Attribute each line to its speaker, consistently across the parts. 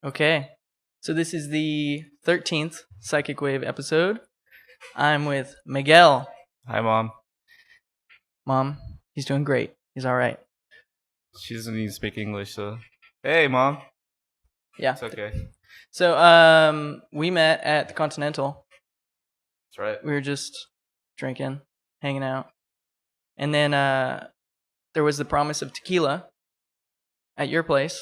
Speaker 1: Okay. So this is the 13th Psychic Wave episode. I'm with Miguel.
Speaker 2: Hi, Mom.
Speaker 1: Mom, he's doing great. He's all right.
Speaker 2: She doesn't even speak English, so... Hey, Mom.
Speaker 1: Yeah.
Speaker 2: It's okay.
Speaker 1: So we met at the Continental.
Speaker 2: That's right.
Speaker 1: We were just drinking, hanging out. And then there was the promise of tequila at your place.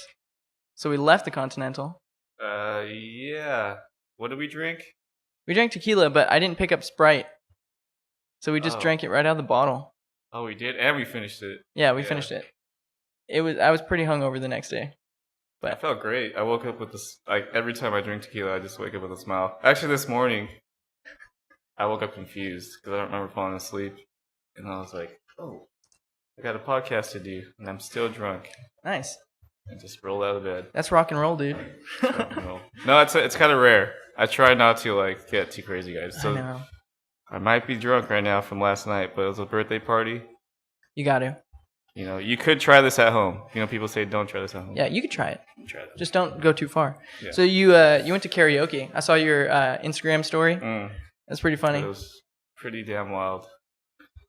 Speaker 1: So we left the Continental.
Speaker 2: Yeah. What did we drink?
Speaker 1: We drank tequila, but I didn't pick up Sprite. So we just drank it right out of the bottle.
Speaker 2: Oh, we did? And we finished it.
Speaker 1: Yeah, we finished it. I was pretty hungover the next day. But
Speaker 2: I felt great. I woke up with this, like, every time I drink tequila, I just wake up with a smile. Actually, this morning, I woke up confused because I don't remember falling asleep. And I was like, oh, I got a podcast to do, and I'm still drunk.
Speaker 1: Nice.
Speaker 2: And just rolled out of bed.
Speaker 1: That's rock and roll, dude.
Speaker 2: Rock and roll. No, it's kind of rare. I try not to, like, get too crazy, guys. So
Speaker 1: I know.
Speaker 2: I might be drunk right now from last night, but it was a birthday party.
Speaker 1: You got to.
Speaker 2: You know, you could try this at home. You know, people say don't try this at home.
Speaker 1: Yeah, you could try it.
Speaker 2: Try that.
Speaker 1: Just don't go too far.
Speaker 2: Yeah.
Speaker 1: So you went to karaoke. I saw your Instagram story. That's pretty funny.
Speaker 2: It was pretty damn wild.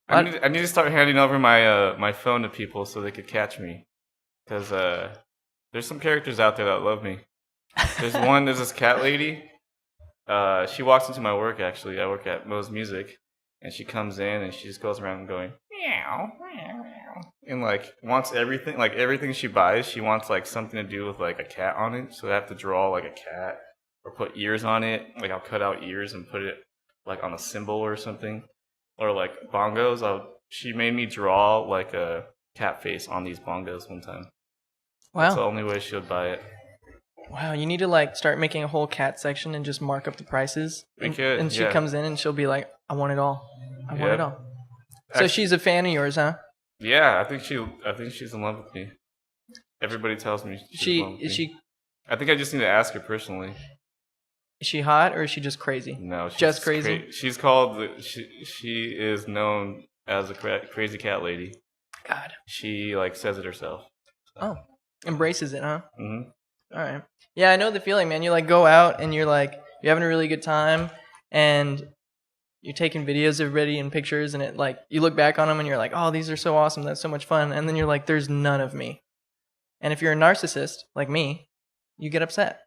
Speaker 2: I need to start handing over my phone to people so they could catch me. Because there's some characters out there that love me. There's this cat lady. She walks into my work, actually. I work at Mo's Music. And she comes in and she just goes around going, meow, meow, meow. And, like, wants everything. Like, everything she buys, she wants, like, something to do with, like, a cat on it. So I have to draw, like, a cat. Or put ears on it. Like, I'll cut out ears and put it, like, on a symbol or something. Or, like, bongos. She made me draw, like, a cat face on these bongos one time.
Speaker 1: Wow.
Speaker 2: That's the only way she would buy it.
Speaker 1: Wow, you need to, like, start making a whole cat section and just mark up the prices. And she comes in and she'll be like, I want it all. I want it all. So she's a fan of yours, huh?
Speaker 2: Yeah, I think she's in love with me. Everybody tells me she's in love with me. I think I just need to ask her personally.
Speaker 1: Is she hot or is she just crazy?
Speaker 2: No, she's
Speaker 1: just crazy.
Speaker 2: She's called. She is known as a crazy cat lady.
Speaker 1: God.
Speaker 2: She, like, says it herself. So.
Speaker 1: Oh, embraces it, huh?
Speaker 2: Mm-hmm.
Speaker 1: All right. Yeah, I know the feeling, man. You, like, go out and you're having a really good time and you're taking videos of everybody and pictures and it, like, you look back on them and you're like, oh, these are so awesome. That's so much fun. And then you're like, there's none of me. And if you're a narcissist like me, you get upset.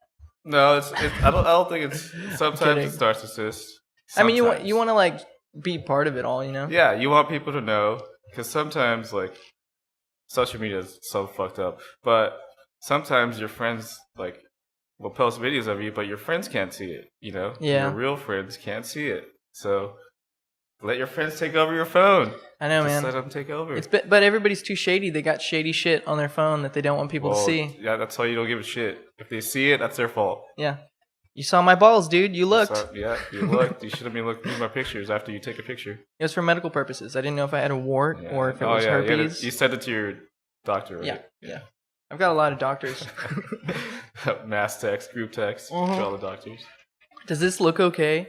Speaker 2: No, I don't think it's. Sometimes it's narcissist. Sometimes.
Speaker 1: I mean, you want to, like, be part of it all, you know?
Speaker 2: Yeah, you want people to know because sometimes, like, social media is so fucked up. But sometimes your friends, like, will post videos of you, but your friends can't see it. You know?
Speaker 1: Yeah.
Speaker 2: Your real friends can't see it. So let your friends take over your phone.
Speaker 1: I know,
Speaker 2: Just
Speaker 1: man.
Speaker 2: let them take over.
Speaker 1: But everybody's too shady. They got shady shit on their phone that they don't want people to see.
Speaker 2: Yeah, that's why you don't give a shit. If they see it, that's their fault.
Speaker 1: Yeah. You saw my balls, dude. You looked.
Speaker 2: You looked. You should have been looking through my pictures after you take a picture.
Speaker 1: It was for medical purposes. I didn't know if I had a wart or if it was herpes.
Speaker 2: You sent it to your doctor, right?
Speaker 1: Yeah. I've got a lot of doctors.
Speaker 2: Mass text, group text, to all the doctors.
Speaker 1: Does this look okay?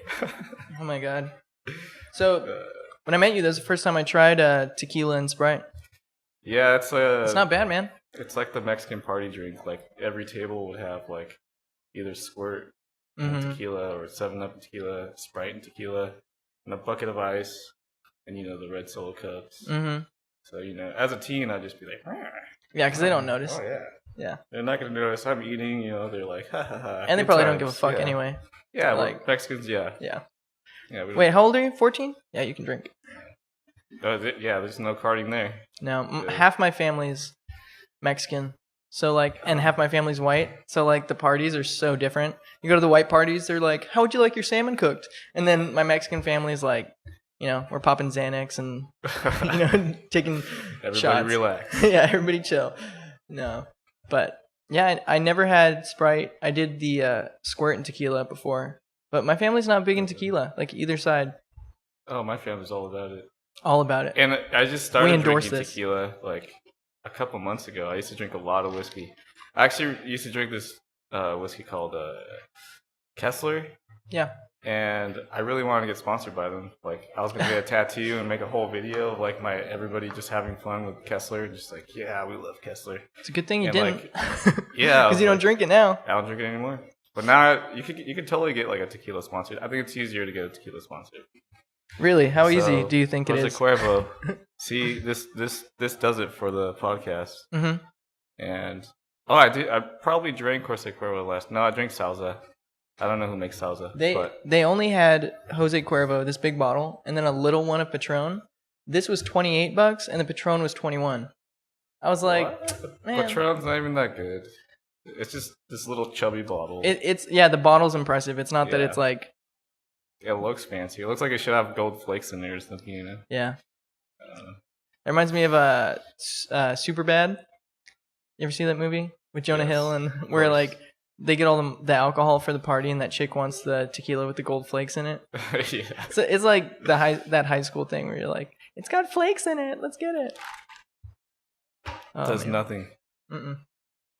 Speaker 1: Oh my god. So when I met you, that was the first time I tried tequila and Sprite.
Speaker 2: Yeah, it's
Speaker 1: not bad, man.
Speaker 2: It's like the Mexican party drink. Like, every table would have, like, either squirt and tequila or 7-Up and tequila, Sprite and tequila, and a bucket of ice, and, you know, the red Solo cups. Mm-hmm. So, you know, as a teen, I'd just be like,
Speaker 1: yeah, because they don't notice.
Speaker 2: Oh, yeah.
Speaker 1: Yeah.
Speaker 2: They're not going to notice I'm eating, you know, they're like, ha ha ha.
Speaker 1: And they probably don't give a fuck anyway.
Speaker 2: Yeah, like Mexicans, yeah.
Speaker 1: Yeah.
Speaker 2: Wait,
Speaker 1: how old are you? 14? Yeah, you can drink.
Speaker 2: There's no carding there.
Speaker 1: No, half my family's Mexican. So, like, and half my family's white. So, like, the parties are so different. You go to the white parties, they're like, how would you like your salmon cooked? And then my Mexican family's like, you know, we're popping Xanax and, you know, taking
Speaker 2: everybody
Speaker 1: shots.
Speaker 2: Everybody relax.
Speaker 1: Yeah, everybody chill. No. But, yeah, I never had Sprite. I did the squirt and tequila before. But my family's not big in tequila, like, either side.
Speaker 2: Oh, my family's all about it.
Speaker 1: All about it.
Speaker 2: And I just started drinking tequila, like, a couple months ago. I used to drink a lot of whiskey. I actually used to drink this whiskey called Kessler.
Speaker 1: Yeah.
Speaker 2: and I really wanted to get sponsored by them. Like, I was gonna get a tattoo and make a whole video of like everybody just having fun with Kessler, just like, yeah, we love Kessler.
Speaker 1: It's a good thing you
Speaker 2: And,
Speaker 1: didn't.
Speaker 2: Yeah,
Speaker 1: Because you don't drink it now.
Speaker 2: I don't drink it anymore. But now you could totally get like a tequila sponsored. I think it's easier to get a tequila sponsored.
Speaker 1: Really? How easy do you think it is?
Speaker 2: Cuervo. See, this does it for the podcast.
Speaker 1: Mm-hmm.
Speaker 2: And I probably drank Jose Cuervo last. No, I drank Salsa. I don't know who makes Salsa.
Speaker 1: They only had Jose Cuervo, this big bottle, and then a little one of Patron. This was $28, and the Patron was $21. I was like, man.
Speaker 2: Patron's not even that good. It's just this little chubby bottle.
Speaker 1: It's the bottle's impressive. It's not that it's like.
Speaker 2: It looks fancy. It looks like it should have gold flakes in there or something, you know?
Speaker 1: Yeah. It reminds me of Superbad. You ever see that movie with Jonah Hill and where like they get all the alcohol for the party and that chick wants the tequila with the gold flakes in it?
Speaker 2: Yeah.
Speaker 1: So it's like that high school thing where you're like, it's got flakes in it. Let's get it.
Speaker 2: It does nothing.
Speaker 1: Mm-mm.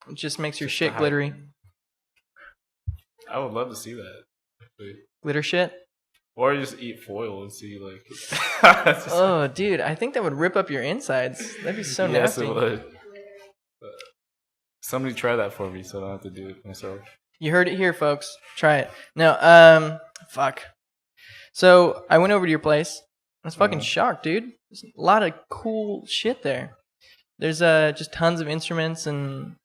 Speaker 1: It just makes your shit glittery.
Speaker 2: I would love to see that. Actually.
Speaker 1: Glitter shit?
Speaker 2: Or just eat foil and see like.
Speaker 1: Oh, dude! I think that would rip up your insides. That'd be so nasty.
Speaker 2: Yes, it would. Somebody try that for me, so I don't have to do it myself.
Speaker 1: You heard it here, folks. Try it. No, fuck. So I went over to your place. I was fucking shocked, dude. There's a lot of cool shit there. There's just tons of instruments and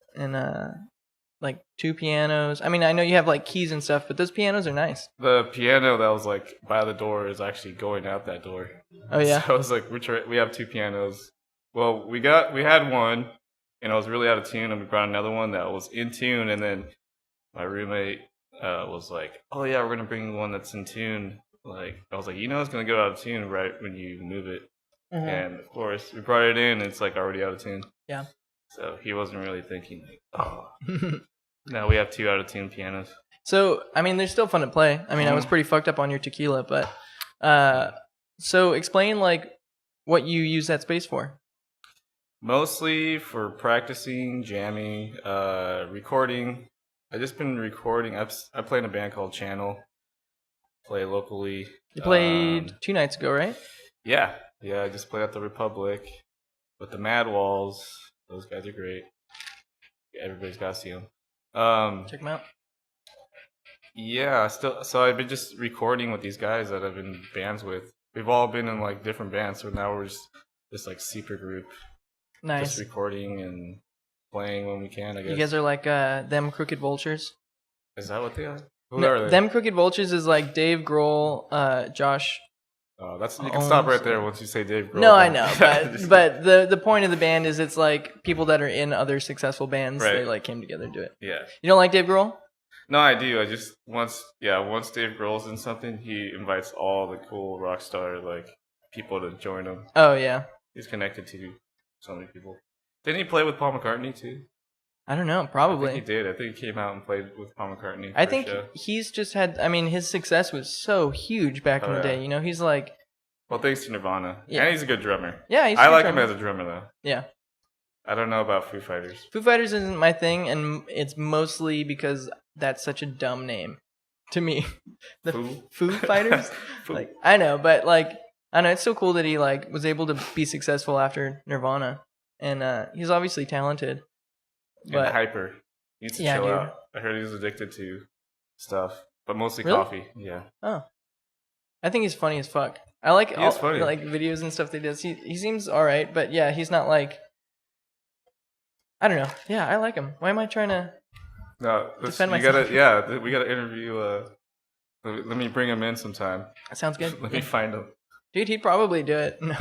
Speaker 1: like 2 pianos. I mean, I know you have like keys and stuff, but those pianos are nice.
Speaker 2: The piano that was like by the door is actually going out that door.
Speaker 1: Oh yeah.
Speaker 2: So I was like, we have 2 pianos. Well, we had one, and I was really out of tune, and we brought another one that was in tune, and then my roommate was like, "Oh yeah, we're gonna bring one that's in tune." Like I was like, it's gonna go out of tune right when you move it, and of course we brought it in, and it's like already out of tune.
Speaker 1: Yeah.
Speaker 2: So he wasn't really thinking, like, oh. No, we have 2 out of tune pianos.
Speaker 1: So, I mean, they're still fun to play. I mean, I was pretty fucked up on your tequila, but so explain like what you use that space for.
Speaker 2: Mostly for practicing, jamming, recording. I just been recording. I play in a band called Channel. Play locally.
Speaker 1: You played 2 nights ago, right?
Speaker 2: Yeah. I just played at the Republic with the Mad Walls. Those guys are great. Everybody's got to see them.
Speaker 1: Check them out.
Speaker 2: Yeah, so I've been just recording with these guys that I've been bands with. We've all been in like different bands, so now we're just this like secret group.
Speaker 1: Nice.
Speaker 2: Just recording and playing when we can, I guess.
Speaker 1: You guys are like them Crooked Vultures?
Speaker 2: Is that what they are? Who are they?
Speaker 1: Them Crooked Vultures is like Dave Grohl, Josh.
Speaker 2: Oh, you can stop right there once you say Dave Grohl.
Speaker 1: No, I know, but the point of the band is it's like people that are in other successful bands. Right. They like came together to do it.
Speaker 2: Yeah.
Speaker 1: You don't like Dave Grohl?
Speaker 2: No, I do. I just once Dave Grohl's in something, he invites all the cool rock star like people to join him.
Speaker 1: Oh yeah.
Speaker 2: He's connected to so many people. Didn't he play with Paul McCartney too?
Speaker 1: I don't know. Probably.
Speaker 2: I think he did. I think he came out and played with Paul McCartney.
Speaker 1: I think he's just had. I mean, his success was so huge back in the day. You know, he's like.
Speaker 2: Well, thanks to Nirvana. Yeah. And he's a good drummer.
Speaker 1: Yeah,
Speaker 2: I like him as a drummer though.
Speaker 1: Yeah.
Speaker 2: I don't know about Foo Fighters.
Speaker 1: Foo Fighters isn't my thing, and it's mostly because that's such a dumb name to me. The Foo Fighters. Like I know, but like I know it's so cool that he like was able to be successful after Nirvana, and he's obviously talented. But
Speaker 2: and hyper. He needs to chill out. I heard he was addicted to stuff, but mostly coffee. Yeah.
Speaker 1: Oh. I think he's funny as fuck. I like all
Speaker 2: funny.
Speaker 1: Like videos and stuff they does. He seems alright, but yeah, he's not like I don't know. Yeah, I like him. Why am I trying to defend myself?
Speaker 2: We gotta interview let me bring him in sometime.
Speaker 1: That sounds good.
Speaker 2: Let me find him.
Speaker 1: Dude, he'd probably do it. No.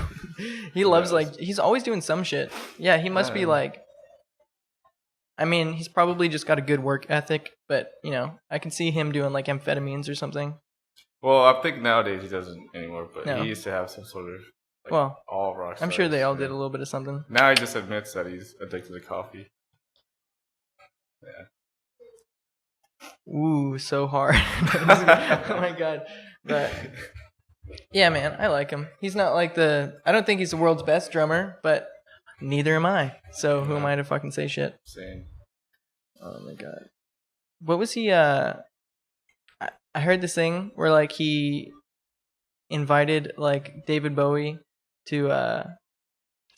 Speaker 1: He loves like he's always doing some shit. Yeah, he must be like I mean, he's probably just got a good work ethic, but I can see him doing like amphetamines or something.
Speaker 2: Well, I think nowadays he doesn't anymore, but he used to have some sort of all rock stars.
Speaker 1: I'm sure they all did a little bit of something.
Speaker 2: Now he just admits that he's addicted to coffee. Yeah.
Speaker 1: Ooh, so hard. Oh my god. But yeah, man, I like him. He's not like I don't think he's the world's best drummer, but neither am I. So who am I to fucking say shit?
Speaker 2: Same.
Speaker 1: Oh my god. What was he I heard this thing where like he invited like David Bowie to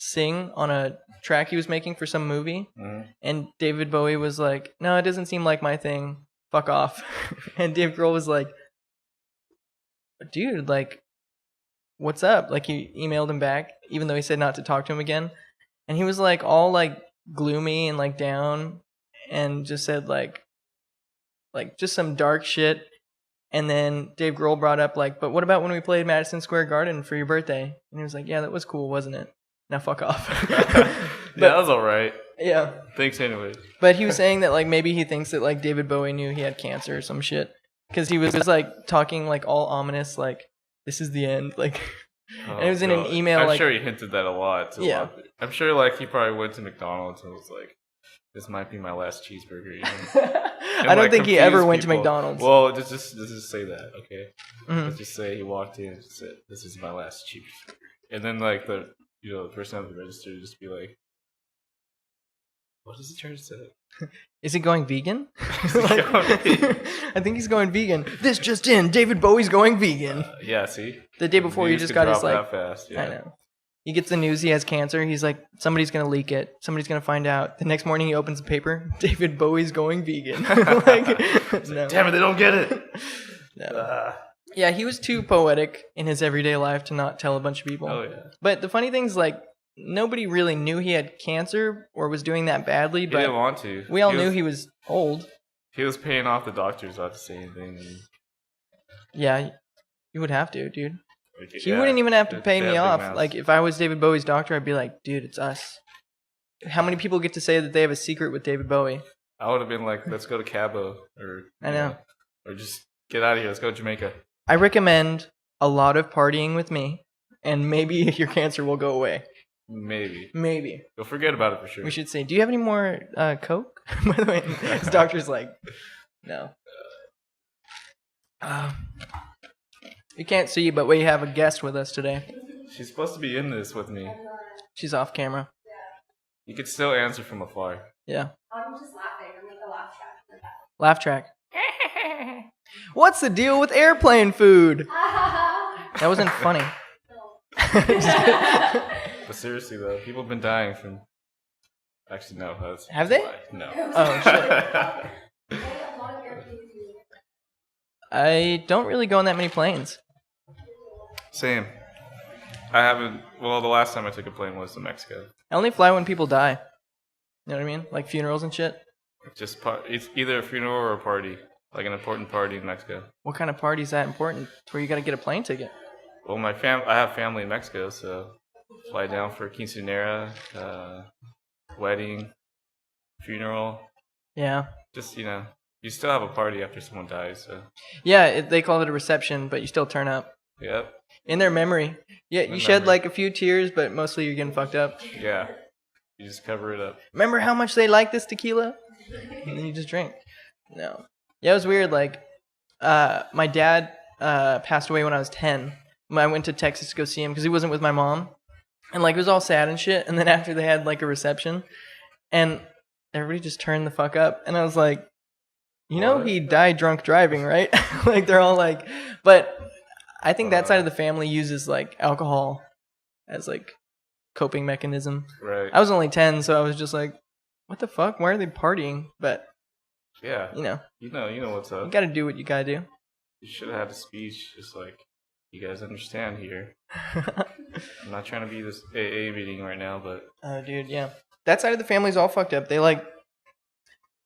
Speaker 1: sing on a track he was making for some movie, and David Bowie was like, "No, it doesn't seem like my thing. Fuck off." And Dave Grohl was like, "Dude, like, what's up?" Like he emailed him back, even though he said not to talk to him again, and he was like all like gloomy and like down, and just said like just some dark shit. And then Dave Grohl brought up like, "But what about when we played Madison Square Garden for your birthday?" And he was like, "Yeah, that was cool, wasn't it? Now fuck off."
Speaker 2: Yeah, that was all right.
Speaker 1: Yeah.
Speaker 2: Thanks anyway.
Speaker 1: But he was saying that like maybe he thinks that like David Bowie knew he had cancer or some shit, because he was just like talking like all ominous, like this is the end, like. And it was in an email.
Speaker 2: I'm
Speaker 1: like,
Speaker 2: sure he hinted that a lot.
Speaker 1: Yeah.
Speaker 2: I'm sure like he probably went to McDonald's and was like, "This might be my last cheeseburger." You know?
Speaker 1: I don't think he ever went to McDonald's.
Speaker 2: Well, just say that, okay?
Speaker 1: Mm-hmm.
Speaker 2: Let's just say he walked in and said, "This is my last cheeseburger," and then like the person at the register would just be like, "What is he trying to say?
Speaker 1: Is he going vegan?"
Speaker 2: Going vegan?
Speaker 1: I think he's going vegan. This just in: David Bowie's going vegan.
Speaker 2: Yeah, see.
Speaker 1: The day before, he just got his like.
Speaker 2: That fast, yeah.
Speaker 1: I know. He gets the news he has cancer. He's like, somebody's gonna leak it. Somebody's gonna find out. The next morning, he opens the paper. David Bowie's going vegan. No.
Speaker 2: Damn it, they don't get it.
Speaker 1: No. Yeah, he was too poetic in his everyday life to not tell a bunch of people.
Speaker 2: Oh yeah.
Speaker 1: But the funny thing is, like, nobody really knew he had cancer or was doing that badly. But
Speaker 2: he didn't want to.
Speaker 1: We all knew he was old.
Speaker 2: He was paying off the doctors not to say anything.
Speaker 1: Yeah, you would have to, dude. He
Speaker 2: Yeah,
Speaker 1: wouldn't even have to pay me off.
Speaker 2: mouths.
Speaker 1: Like, if I was David Bowie's doctor, I'd be like, dude, it's us. How many people get to say that they have a secret with David Bowie?
Speaker 2: I would have been like, let's go to Cabo. Or
Speaker 1: I know.
Speaker 2: Or just get out of here. Let's go to Jamaica.
Speaker 1: I recommend a lot of partying with me, and maybe your cancer will go away.
Speaker 2: Maybe.
Speaker 1: Maybe.
Speaker 2: You'll forget about it for sure.
Speaker 1: We should say, do you have any more Coke? By the way, his doctor's like, no. You can't see, but we have a guest with us today.
Speaker 2: She's supposed to be in this with me.
Speaker 1: She's off camera.
Speaker 2: You could still answer from afar.
Speaker 1: Yeah.
Speaker 3: I'm just laughing. I'm like a laugh track.
Speaker 1: Laugh track. What's the deal with airplane food? That wasn't funny.
Speaker 2: But seriously though, people have been dying from. Actually, no.
Speaker 1: Have they?
Speaker 2: No.
Speaker 1: Oh shit. I don't really go on that many planes.
Speaker 2: Same. I haven't. Well, the last time I took a plane was to Mexico.
Speaker 1: I only fly when people die. You know what I mean? Like funerals and shit.
Speaker 2: It's either a funeral or a party, like an important party in Mexico.
Speaker 1: What kind of party is that important to where you got to get a plane ticket?
Speaker 2: Well, I have family in Mexico, so fly down for a quinceañera, wedding, funeral.
Speaker 1: Yeah.
Speaker 2: Just you still have a party after someone dies. So.
Speaker 1: Yeah, they call it a reception, but you still turn up.
Speaker 2: Yep.
Speaker 1: In their memory. Yeah, you shed like a few tears, but mostly you're getting fucked up.
Speaker 2: Yeah. You just cover it up.
Speaker 1: Remember how much they like this tequila? And then you just drink. No. Yeah, it was weird. Like, my dad passed away when I was 10. I went to Texas to go see him because he wasn't with my mom. And, like, it was all sad and shit. And then after they had, like, a reception. And everybody just turned the fuck up. And I was like, you know he died drunk driving, right? Like, they're all like... But I think that side of the family uses, like, alcohol as, like, coping mechanism.
Speaker 2: Right.
Speaker 1: I was only 10, so I was just like, what the fuck? Why are they partying? But,
Speaker 2: yeah.
Speaker 1: You know
Speaker 2: what's up.
Speaker 1: You gotta do what you gotta do.
Speaker 2: You should have had a speech just like, you guys understand here. I'm not trying to be this AA meeting right now, but...
Speaker 1: Oh, dude, yeah. That side of the family's all fucked up. They, like, a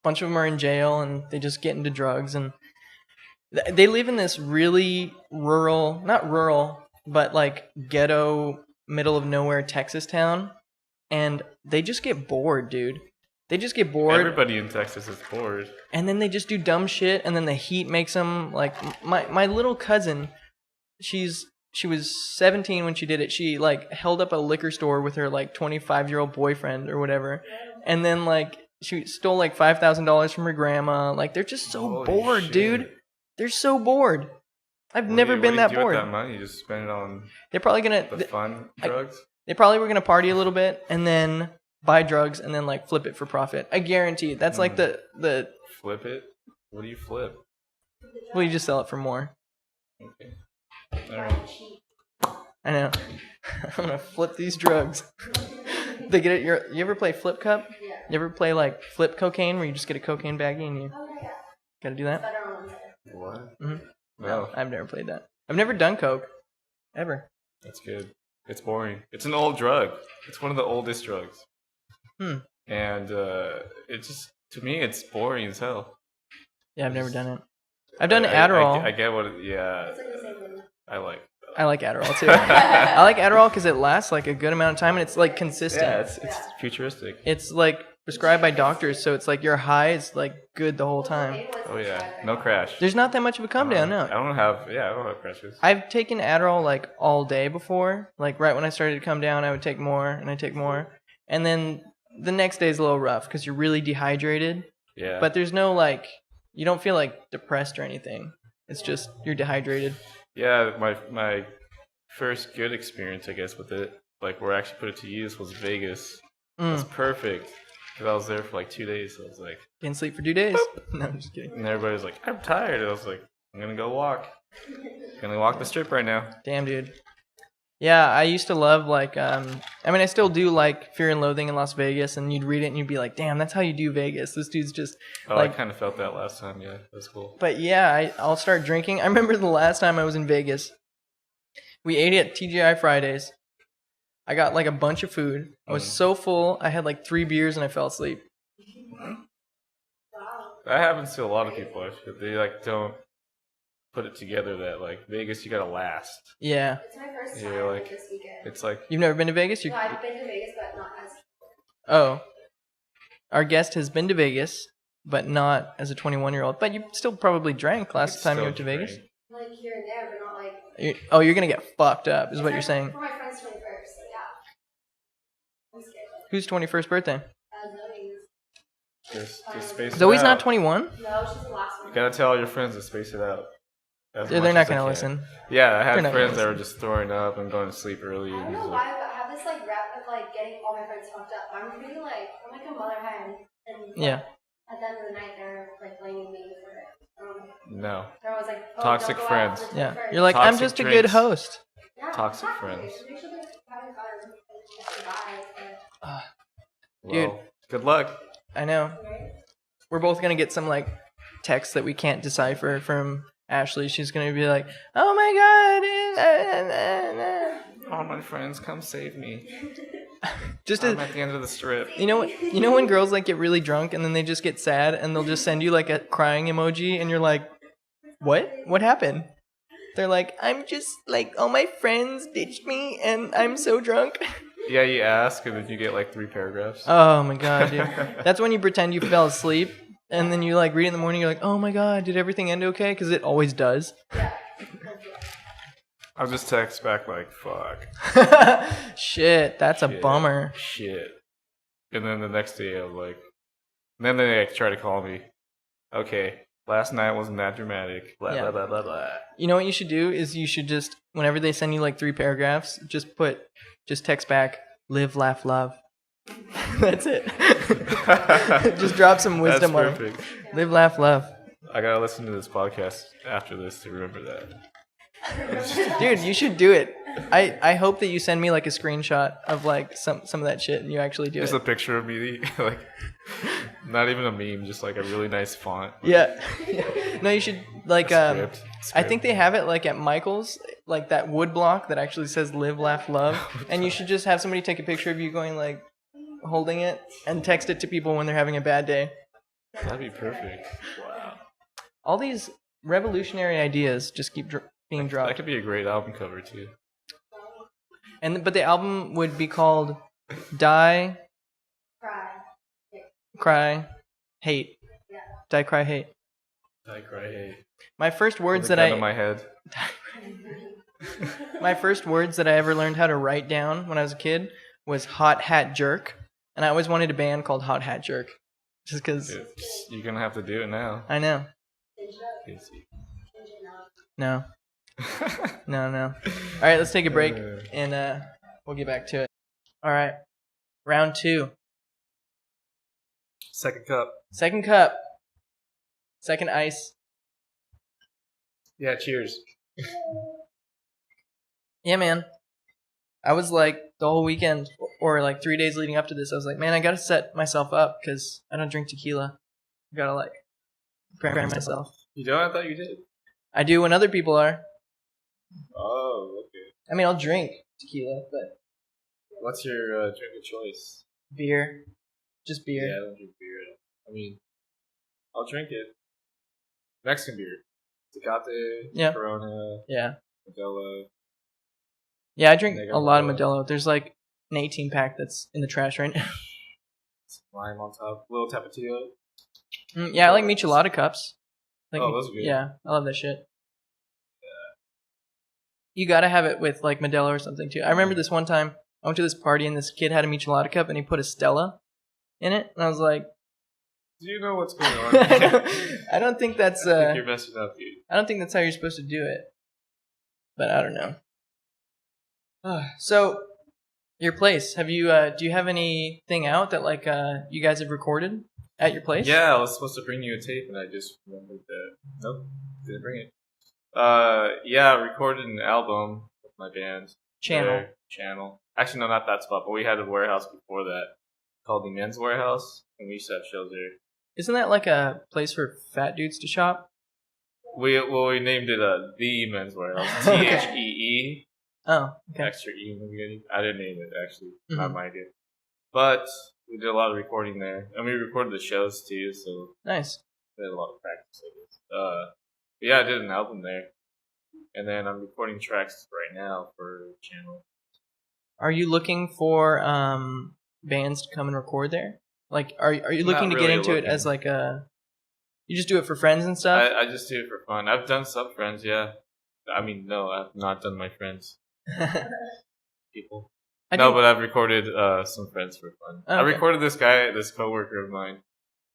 Speaker 1: bunch of them are in jail, and they just get into drugs, and they live in this really not rural, but, like, ghetto, middle of nowhere Texas town, and they just get bored, dude. They just get bored.
Speaker 2: Everybody in Texas is bored.
Speaker 1: And then they just do dumb shit, and then the heat makes them, like, my little cousin, she was 17 when she did it. She, like, held up a liquor store with her, like, 25-year-old boyfriend or whatever, and then, like, she stole, like, $5,000 from her grandma. Like, they're just so
Speaker 2: Holy
Speaker 1: bored,
Speaker 2: shit.
Speaker 1: dude. They're so bored. I've never been that bored.
Speaker 2: What do you do with that money? You just spend it on
Speaker 1: they're probably gonna
Speaker 2: the fun drugs?
Speaker 1: They probably were gonna party a little bit and then buy drugs and then like flip it for profit. I guarantee that's like the
Speaker 2: flip it. What do you flip?
Speaker 1: Well, you just sell it for more.
Speaker 2: Okay. All right.
Speaker 1: I know. I'm gonna flip these drugs. They get it. You ever play Flip Cup?
Speaker 3: Yeah.
Speaker 1: You ever play like Flip Cocaine, where you just get a cocaine baggie and you
Speaker 3: Oh, yeah.
Speaker 1: gotta do that?
Speaker 3: Better on Wednesday.
Speaker 2: What?
Speaker 1: Mm-hmm.
Speaker 2: No,
Speaker 1: I've never played that. I've never done coke, ever.
Speaker 2: that's good. It's boring. It's an old drug. It's one of the oldest drugs. And it just, to me, it's boring as hell.
Speaker 1: Yeah, I've never done it. I've done
Speaker 2: I
Speaker 1: Adderall.
Speaker 2: I get what. Yeah,
Speaker 3: It's like the same thing.
Speaker 2: I like.
Speaker 1: I like Adderall too. I like Adderall because it lasts like a good amount of time and it's like consistent.
Speaker 2: Yeah, it's futuristic.
Speaker 1: It's like prescribed by doctors, so it's like your high is like good the whole time.
Speaker 2: Oh yeah, no crash.
Speaker 1: There's not that much of a come down, no.
Speaker 2: I don't have crashes.
Speaker 1: I've taken Adderall like all day before. Like right when I started to come down, I would take more and I take more, and then the next day is a little rough because you're really dehydrated.
Speaker 2: Yeah.
Speaker 1: But there's no like, you don't feel like depressed or anything. It's just you're dehydrated.
Speaker 2: Yeah, my first good experience, I guess, with it, like where I actually put it to use, was Vegas. That's perfect. Because I was there for like 2 days, so I was like...
Speaker 1: Didn't sleep for 2 days? No, I'm just kidding.
Speaker 2: And everybody was like, I'm tired. And I was like, I'm going to go walk. I'm going to walk the strip right now.
Speaker 1: Damn, dude. Yeah, I used to love like, I mean, I still do like Fear and Loathing in Las Vegas, and you'd read it and you'd be like, damn, that's how you do Vegas. This dude's just
Speaker 2: Oh,
Speaker 1: like...
Speaker 2: I kind of felt that last time, yeah. That was cool.
Speaker 1: But yeah, I'll start drinking. I remember the last time I was in Vegas, we ate at TGI Fridays. I got like a bunch of food. I was so full, I had like 3 beers and I fell asleep.
Speaker 2: That happens to a lot of people, actually. They like don't put it together that like Vegas, you gotta last.
Speaker 1: Yeah.
Speaker 3: It's my first
Speaker 2: Yeah,
Speaker 3: time
Speaker 2: like,
Speaker 3: this weekend.
Speaker 2: It's like...
Speaker 1: You've never been to Vegas?
Speaker 3: No, I've been to Vegas, but not as...
Speaker 1: Oh. Our guest has been to Vegas, but not as a 21-year-old. But you still probably drank last time you went to Vegas?
Speaker 3: Like here and there, but not like...
Speaker 1: You're going to get fucked up, is what you're saying.
Speaker 3: For my friend's 21st, so yeah. I'm scared.
Speaker 1: Whose 21st birthday?
Speaker 3: Zoe's.
Speaker 2: Just space it
Speaker 1: Zoe's
Speaker 2: out.
Speaker 1: not 21?
Speaker 3: No, she's the last one.
Speaker 2: You gotta tell all your friends to space it out.
Speaker 1: They're not going to listen.
Speaker 2: Yeah, I had
Speaker 1: They're not
Speaker 2: friends
Speaker 1: gonna
Speaker 2: that were
Speaker 1: listen.
Speaker 2: just throwing up and going to sleep early.
Speaker 3: I don't
Speaker 2: And
Speaker 3: know
Speaker 2: just
Speaker 3: why,
Speaker 2: like,
Speaker 3: but I have this like rep of like getting all my friends fucked up. I'm pretty like, I'm like a mother hen. And
Speaker 1: Yeah.
Speaker 3: at the end of the night, they're like blaming me for it.
Speaker 2: no.
Speaker 3: They're always like, oh,
Speaker 2: Toxic
Speaker 3: don't go
Speaker 2: friends.
Speaker 3: out with
Speaker 1: Yeah.
Speaker 3: friends.
Speaker 1: You're like, I'm
Speaker 2: Toxic
Speaker 1: just a
Speaker 2: drinks.
Speaker 1: good host.
Speaker 3: Yeah,
Speaker 2: toxic
Speaker 3: exactly.
Speaker 2: friends.
Speaker 3: So they should be having fun and survive.
Speaker 1: Dude.
Speaker 2: Well, good luck.
Speaker 1: I know.
Speaker 3: Right?
Speaker 1: We're both going to get some like text that we can't decipher from Ashley. She's going to be like, oh my God.
Speaker 2: All my friends, come save me.
Speaker 1: Just
Speaker 2: I'm at the end of the strip.
Speaker 1: You know when girls like get really drunk and then they just get sad and they'll just send you like a crying emoji and you're like, what happened? They're like, I'm just like, all my friends ditched me and I'm so drunk.
Speaker 2: Yeah, you ask and then you get like 3 paragraphs.
Speaker 1: Oh my God, dude. That's when you pretend you fell asleep and then you like read it in the morning, you're like, oh my God, did everything end okay? Because it always does.
Speaker 2: I'll just text back like, fuck.
Speaker 1: Shit, that's a bummer.
Speaker 2: Shit. And then the next day I was like, and then they like, try to call me. Okay, last night wasn't that dramatic. Blah,
Speaker 1: Yeah.
Speaker 2: blah, blah, blah, blah.
Speaker 1: You know what you should do is you should just, whenever they send you like 3 paragraphs, just text back, live, laugh, love. That's it. Just drop some wisdom on
Speaker 2: That's
Speaker 1: it.
Speaker 2: perfect.
Speaker 1: Live, laugh, love.
Speaker 2: I gotta listen to this podcast after this to remember that.
Speaker 1: Dude, you should do it. I hope that you send me like a screenshot of like some of that shit and you actually do
Speaker 2: Just
Speaker 1: it.
Speaker 2: a picture of me, like, not even a meme, just like a really nice font.
Speaker 1: Yeah. No, you should like
Speaker 2: Script.
Speaker 1: I think they have it like at Michael's, like that wood block that actually says live, laugh, love. And you should just have somebody take a picture of you going like holding it and text it to people when they're having a bad day.
Speaker 2: That'd be perfect. Wow.
Speaker 1: All these revolutionary ideas just keep being
Speaker 2: That
Speaker 1: dropped.
Speaker 2: could be a great album cover too.
Speaker 1: But the album would be called Die, Cry, Hate.
Speaker 3: Yeah.
Speaker 1: Die, Cry, Hate.
Speaker 2: I cry hate.
Speaker 1: My first words
Speaker 2: With a
Speaker 1: that
Speaker 2: gun in my head.
Speaker 1: my first words that I ever learned how to write down when I was a kid was Hot Hat Jerk, and I always wanted a band called Hot Hat Jerk, just because
Speaker 2: You're gonna have to do it now.
Speaker 1: I know. No. No. All right, let's take a break and we'll get back to it. All right, round 2,
Speaker 2: Second cup.
Speaker 1: second cup, second ice.
Speaker 4: Yeah, cheers.
Speaker 1: Yeah, man. I was like the whole weekend or like 3 days leading up to this, I was like, man, I gotta set myself up because I don't drink tequila. I gotta like prepare myself.
Speaker 4: You don't? I thought you did.
Speaker 1: I do when other people are.
Speaker 4: Oh, okay.
Speaker 1: I mean, I'll drink tequila, but
Speaker 4: What's your drink of choice?
Speaker 1: beer, just beer.
Speaker 4: Yeah, I don't drink beer. I mean, I'll drink it. Mexican beer. Tecate,
Speaker 1: Yeah.
Speaker 4: Corona,
Speaker 1: Yeah.
Speaker 4: Modelo.
Speaker 1: Yeah, I drink
Speaker 4: Mega
Speaker 1: a lot of
Speaker 4: Modelo.
Speaker 1: Modelo. There's like an 18 pack that's in the trash right now.
Speaker 4: Some lime on top. Little Tapatio.
Speaker 1: Yeah, I like michelada cups. Like,
Speaker 4: Oh, those are good.
Speaker 1: Yeah, I love that shit. You gotta have it with like Modelo or something too. I remember this one time I went to this party and this kid had a michelada cup and he put a Stella in it, and I was like,
Speaker 4: Do you know what's going on?
Speaker 1: I don't think that's
Speaker 4: I think you're messing up, dude.
Speaker 1: I don't think that's how you're supposed to do it. But I don't know. So, your place. Have you? Do you have anything out that like you guys have recorded at your place?
Speaker 4: Yeah, I was supposed to bring you a tape, and I just remembered that. Nope, didn't bring it. Yeah, I recorded an album with my band.
Speaker 1: Channel.
Speaker 4: Channel. Actually, no, not that spot, but we had a warehouse before that called the Men's Warehouse, and we used to have shows there.
Speaker 1: Isn't that like a place for fat dudes to shop?
Speaker 4: We named it the Men's Warehouse.
Speaker 1: Okay.
Speaker 4: THEE.
Speaker 1: Oh, okay.
Speaker 4: Extra E in the beginning. I didn't name it, actually.
Speaker 1: Mhm.
Speaker 4: Not my idea. But we did a lot of recording there. And we recorded the shows, too, so
Speaker 1: Nice.
Speaker 4: we had a lot of practice, I guess. But yeah, I did an album there. And then I'm recording tracks right now for Channel.
Speaker 1: Are you looking for bands to come and record there? Like, are you looking
Speaker 4: Not
Speaker 1: to get
Speaker 4: really
Speaker 1: into it
Speaker 4: looking.
Speaker 1: as like a? You just do it for friends and stuff.
Speaker 4: I just do it for fun. I've done some friends, yeah. I mean, no, I've not done my friends. People.
Speaker 1: I
Speaker 4: No,
Speaker 1: do-
Speaker 4: but I've recorded some friends for fun.
Speaker 1: Oh,
Speaker 4: I
Speaker 1: okay.
Speaker 4: recorded this guy, this coworker of mine.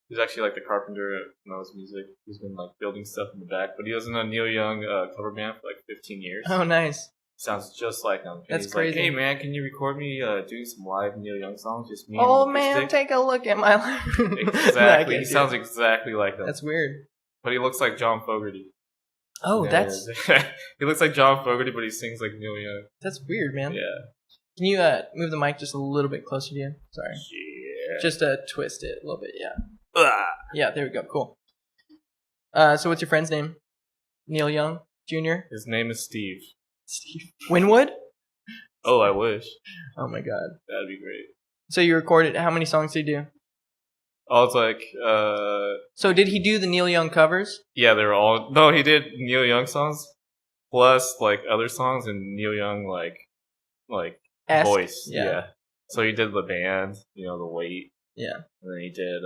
Speaker 4: He's actually like the carpenter at knows music. He's been like building stuff in the back, but he was in a Neil Young cover band for like 15 years.
Speaker 1: Oh, nice.
Speaker 4: Sounds just like him. And
Speaker 1: That's
Speaker 4: he's
Speaker 1: crazy.
Speaker 4: Like, hey man, can you record me doing some live Neil Young songs? Just me.
Speaker 1: Oh
Speaker 4: and
Speaker 1: man,
Speaker 4: acoustic?"
Speaker 1: take a look at my life.
Speaker 4: Exactly. He sounds exactly like him.
Speaker 1: That's weird.
Speaker 4: But he looks like John Fogerty.
Speaker 1: Oh,
Speaker 4: Yeah,
Speaker 1: that's
Speaker 4: he looks like John Fogerty, but he sings like Neil Young.
Speaker 1: weird, man.
Speaker 4: Yeah.
Speaker 1: Can you move the mic just a little bit closer to you? Sorry.
Speaker 4: Yeah.
Speaker 1: Just twist it a little bit. Yeah.
Speaker 4: Ah.
Speaker 1: Yeah. There we go. Cool. So what's your friend's name? Neil Young Jr.
Speaker 4: His name is Steve.
Speaker 1: Steve Winwood.
Speaker 4: Oh, I wish.
Speaker 1: Oh my god.
Speaker 4: That'd be great.
Speaker 1: So you recorded. How many songs did you do?
Speaker 4: Oh, it's like,
Speaker 1: So did he do the Neil Young covers?
Speaker 4: yeah, they're all. No, he did Neil Young songs, plus like other songs and Neil Young like
Speaker 1: Esque?
Speaker 4: voice.
Speaker 1: Yeah.
Speaker 4: Yeah. So he did the band, the weight,
Speaker 1: Yeah.
Speaker 4: and then he did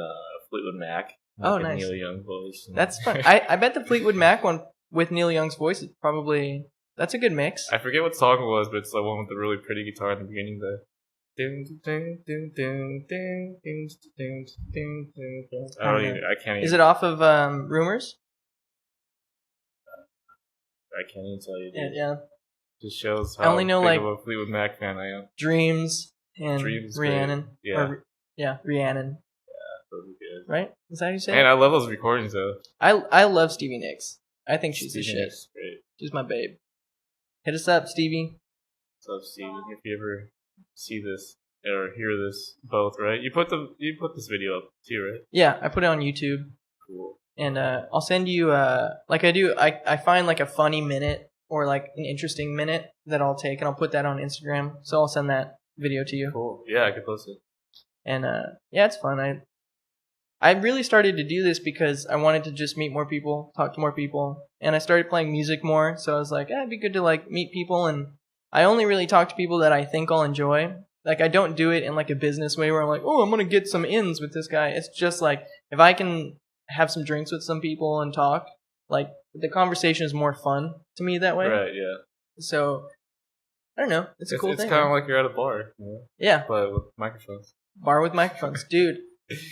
Speaker 4: Fleetwood Mac.
Speaker 1: Oh,
Speaker 4: like a
Speaker 1: nice.
Speaker 4: Neil Young voice.
Speaker 1: That's fun. I bet the Fleetwood Mac one with Neil Young's voice is probably that's a good mix.
Speaker 4: I forget what song it was, but it's the one with the really pretty guitar in the beginning. The ding ding ding ding ding ding ding ding ding. I can't.
Speaker 1: Is
Speaker 4: Even,
Speaker 1: it off of Rumors?
Speaker 4: I can't even tell you.
Speaker 1: Yeah,
Speaker 4: Dude.
Speaker 1: yeah.
Speaker 4: Just shows
Speaker 1: I
Speaker 4: how
Speaker 1: only know,
Speaker 4: big
Speaker 1: like,
Speaker 4: of a Fleetwood Mac fan I am.
Speaker 1: Dreams and
Speaker 4: Dreams,
Speaker 1: Rhiannon.
Speaker 4: great. Yeah.
Speaker 1: Rhiannon.
Speaker 4: Those are good.
Speaker 1: Right? Is that how you say
Speaker 4: Man,
Speaker 1: it?
Speaker 4: I love those recordings though.
Speaker 1: I love Stevie Nicks. I think she's the
Speaker 4: Stevie
Speaker 1: shit.
Speaker 4: Nicks is great.
Speaker 1: She's my babe. Hit us up, Stevie.
Speaker 4: What's up, Steven? If you ever see this or hear this, both right? You put this video up too, right?
Speaker 1: Yeah, I put it on YouTube.
Speaker 4: Cool.
Speaker 1: And I'll send you like I do. I find like a funny minute or like an interesting minute that I'll take and I'll put that on Instagram. So I'll send that video to you.
Speaker 4: Cool. Yeah, I could post it.
Speaker 1: And yeah, it's fun. I really started to do this because I wanted to just meet more people, talk to more people, and I started playing music more. So I was like, it'd be good to like meet people, and I only really talk to people that I think I'll enjoy. Like I don't do it in like a business way where I'm like, oh, I'm gonna get some ins with this guy. It's just like if I can have some drinks with some people and talk, like the conversation is more fun to me that way.
Speaker 4: Right. Yeah.
Speaker 1: So I don't know. It's a cool
Speaker 4: It's
Speaker 1: thing.
Speaker 4: kind of like you're at a bar,
Speaker 1: Yeah,
Speaker 4: but with microphones.
Speaker 1: bar with microphones, dude.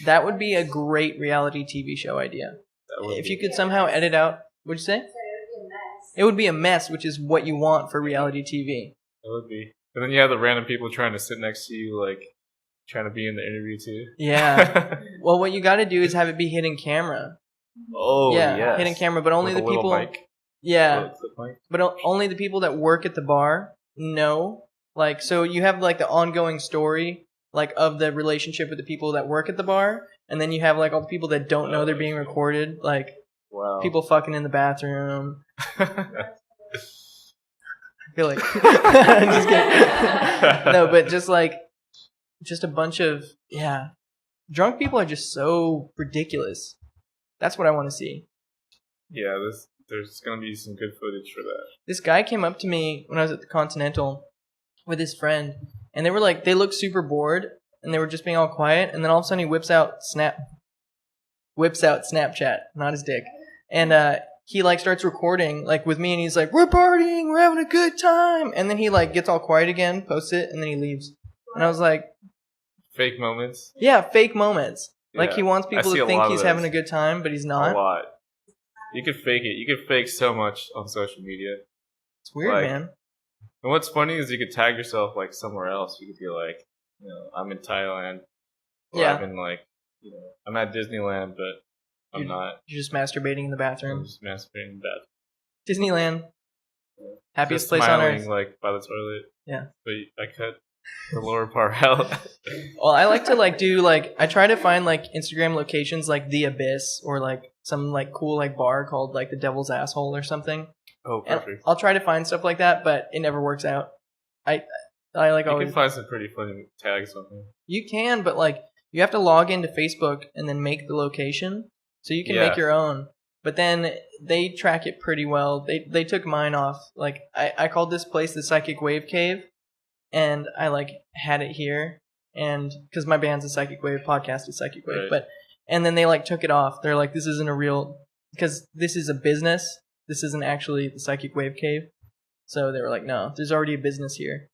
Speaker 1: That would be a great reality TV show idea.
Speaker 4: That would
Speaker 1: If
Speaker 4: be-
Speaker 1: you could somehow edit out, what'd you say?
Speaker 3: Sorry, it would be a mess.
Speaker 1: It would be a mess, which is what you want for reality TV.
Speaker 4: It would be. And then you have the random people trying to sit next to you, like trying to be in the interview too.
Speaker 1: Yeah. Well, what you got to do is have it be hidden camera.
Speaker 4: Oh
Speaker 1: yeah,
Speaker 4: yes.
Speaker 1: hidden camera, but only
Speaker 4: With
Speaker 1: the
Speaker 4: a little
Speaker 1: people.
Speaker 4: mic.
Speaker 1: Yeah,
Speaker 2: Clip mic.
Speaker 1: but only the people that work at the bar know. Like, so you have like the ongoing story like of the relationship with the people that work at the bar, and then you have like all the people that don't know they're being recorded, like
Speaker 2: Wow.
Speaker 1: people fucking in the bathroom. I feel like I'm just kidding. No, but just a bunch of drunk people are just so ridiculous. That's what I want to see.
Speaker 2: Yeah, there's gonna be some good footage for that.
Speaker 1: This guy came up to me when I was at the Continental with his friend, and they were like, they looked super bored, and they were just being all quiet, and then all of a sudden he whips out Snapchat, not his dick, and he like starts recording like with me, and he's like, we're partying, we're having a good time, and then he like gets all quiet again, posts it, and then he leaves, and I was like,
Speaker 2: Fake moments.
Speaker 1: yeah, fake moments. Like
Speaker 2: Yeah,
Speaker 1: he wants
Speaker 2: I
Speaker 1: people
Speaker 2: see
Speaker 1: to
Speaker 2: a
Speaker 1: think
Speaker 2: lot of
Speaker 1: he's
Speaker 2: those.
Speaker 1: having a good time, but he's not.
Speaker 2: A lot. You could fake it. You could fake so much on social media.
Speaker 1: It's weird,
Speaker 2: Like,
Speaker 1: man.
Speaker 2: And what's funny is you could tag yourself like somewhere else. You could be like, I'm in Thailand. Or
Speaker 1: Yeah.
Speaker 2: I'm in like, I'm at Disneyland, but I'm not.
Speaker 1: You're just masturbating in the
Speaker 2: I'm
Speaker 1: bathroom.
Speaker 2: just masturbating in bed.
Speaker 1: Disneyland. Happiest
Speaker 2: Just
Speaker 1: place on
Speaker 2: smiling,
Speaker 1: earth.
Speaker 2: like by the toilet.
Speaker 1: Yeah.
Speaker 2: But I cut the lower part out.
Speaker 1: Well, I like to do I try to find like Instagram locations like The Abyss or like some like cool like bar called like the Devil's Asshole or something.
Speaker 2: Oh,
Speaker 1: And
Speaker 2: perfect.
Speaker 1: I'll try to find stuff like that, but it never works out. I like
Speaker 2: You
Speaker 1: always.
Speaker 2: can find some pretty funny tags on there.
Speaker 1: You can, but like you have to log into Facebook and then make the location, so you can
Speaker 2: Yeah.
Speaker 1: make your own. But then they track it pretty well. They took mine off. Like I called this place the Psychic Wave Cave, and I like had it here, and because my band's a Psychic Wave, podcast is Psychic Wave,
Speaker 2: Right.
Speaker 1: and then they like took it off. They're like, this isn't a real, because this is a business. This isn't actually the Psychic Wave Cave. So they were like, no, there's already a business here.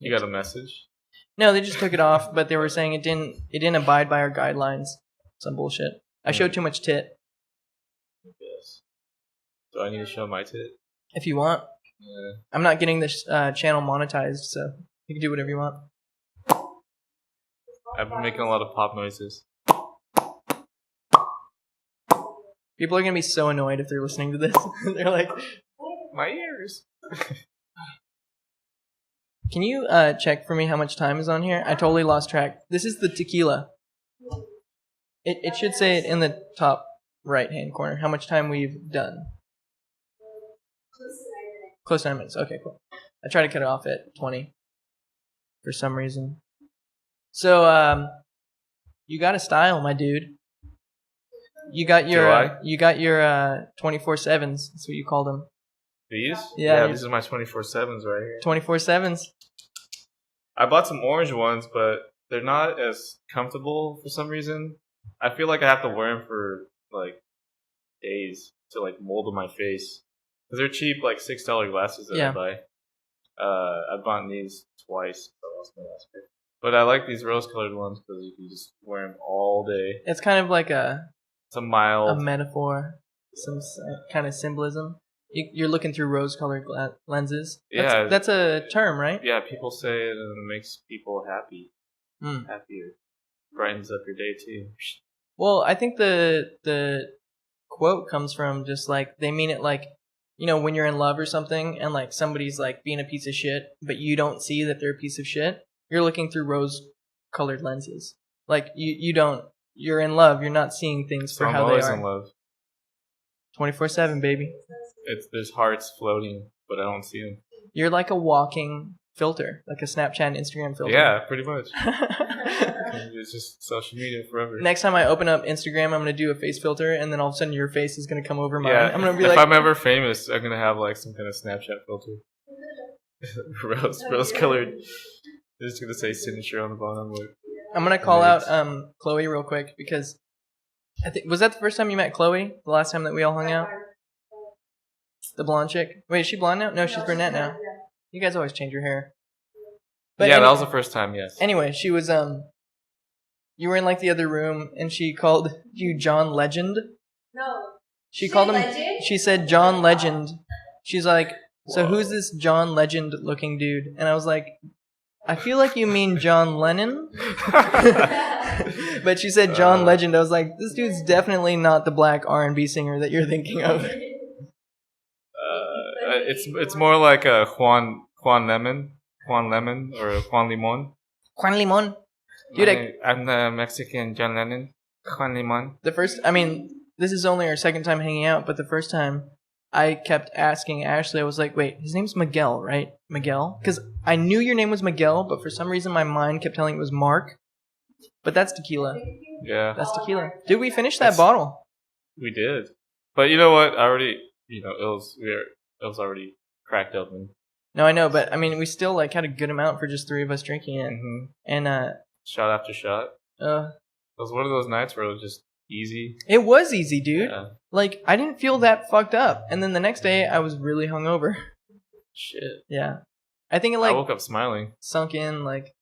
Speaker 2: You got a message?
Speaker 1: No, they just took it off, but they were saying it didn't abide by our guidelines. Some bullshit. I showed too much tit.
Speaker 2: Yes. Do I need to show my tit?
Speaker 1: If you want.
Speaker 2: Yeah.
Speaker 1: I'm not getting this channel monetized, so you can do whatever you want.
Speaker 2: I've been making a lot of pop noises.
Speaker 1: People are going to be so annoyed if they're listening to this. They're like,
Speaker 2: My ears.
Speaker 1: can you check for me how much time is on here? I totally lost track. This is the tequila. It should say it in the top right-hand corner, how much time we've done. Close to 9 minutes. Okay, cool. I try to cut it off at 20 for some reason. So, you got a style, my dude. You got your 24/7s. That's what you called them.
Speaker 2: These?
Speaker 1: Yeah.
Speaker 2: These are my 24/7s right here.
Speaker 1: 24/7s.
Speaker 2: I bought some orange ones, but they're not as comfortable for some reason. I feel like I have to wear them for like days to like mold on my face. Because they're cheap, like $6 glasses that
Speaker 1: Yeah.
Speaker 2: I buy. I've bought these twice. So I lost my last pair. But I like these rose-colored ones because you can just wear them all day.
Speaker 1: It's kind of like a
Speaker 2: It's a mild.
Speaker 1: metaphor, some kind of symbolism. You're looking through rose-colored lenses.
Speaker 2: Yeah.
Speaker 1: That's a term, right?
Speaker 2: Yeah, people say it makes people happy.
Speaker 1: Mm.
Speaker 2: Happier. Brightens up your day too.
Speaker 1: Well, I think the quote comes from just like they mean it like, when you're in love or something and like somebody's like being a piece of shit, but you don't see that they're a piece of shit. You're looking through rose-colored lenses. Like you're in love. You're not seeing things for
Speaker 2: So I'm
Speaker 1: how they
Speaker 2: always
Speaker 1: are.
Speaker 2: in love.
Speaker 1: 24/7, baby.
Speaker 2: There's hearts floating, but I don't see them.
Speaker 1: You're like a walking filter, like a Snapchat and Instagram filter.
Speaker 2: Yeah, pretty much. It's just social media forever.
Speaker 1: Next time I open up Instagram, I'm gonna do a face filter, and then all of a sudden your face is gonna come over mine.
Speaker 2: Yeah,
Speaker 1: I'm gonna be
Speaker 2: if
Speaker 1: like,
Speaker 2: I'm ever famous, I'm gonna have like some kind of Snapchat filter. rose colored. It's gonna say signature on the bottom. Like,
Speaker 1: I'm gonna call out Chloe real quick because I think was that the first time you met Chloe? The last time that we all hung out? The blonde chick. Wait, is she blonde now? No, she's brunette now. You guys always change your hair. But
Speaker 2: yeah, that was the first time. Yes.
Speaker 1: Anyway, she was you were in like the other room, and she called you John Legend.
Speaker 3: No.
Speaker 1: She called him.
Speaker 3: Legend?
Speaker 1: She said John Legend. She's like, so who's this John Legend looking dude? And I was like, I feel like you mean John Lennon. But she said John Legend. I was like, this dude's definitely not the black R&B singer that you're thinking of.
Speaker 2: It's more like a Juan Lemon, or Juan Limon.
Speaker 1: Juan Limon. Dude,
Speaker 2: I'm the Mexican John Lennon. Juan Limon.
Speaker 1: This is only our second time hanging out, but the first time I kept asking Ashley, I was like, wait, his name's Miguel, right? Miguel? Because I knew your name was Miguel, but for some reason my mind kept telling it was Mark. But that's tequila.
Speaker 2: Yeah.
Speaker 1: That's tequila. Did we finish that bottle?
Speaker 2: We did. But you know what? I already, it was already cracked open.
Speaker 1: No, I know, but I mean, we still like had a good amount for just 3 of us drinking it.
Speaker 2: Mm-hmm.
Speaker 1: And
Speaker 2: shot after shot. It was one of those nights where it was just easy.
Speaker 1: It was easy, dude.
Speaker 2: Yeah.
Speaker 1: Like, I didn't feel that fucked up. And then the next day, I was really hungover.
Speaker 2: Shit.
Speaker 1: Yeah. I think it
Speaker 2: I woke up smiling.
Speaker 1: sunk in, like,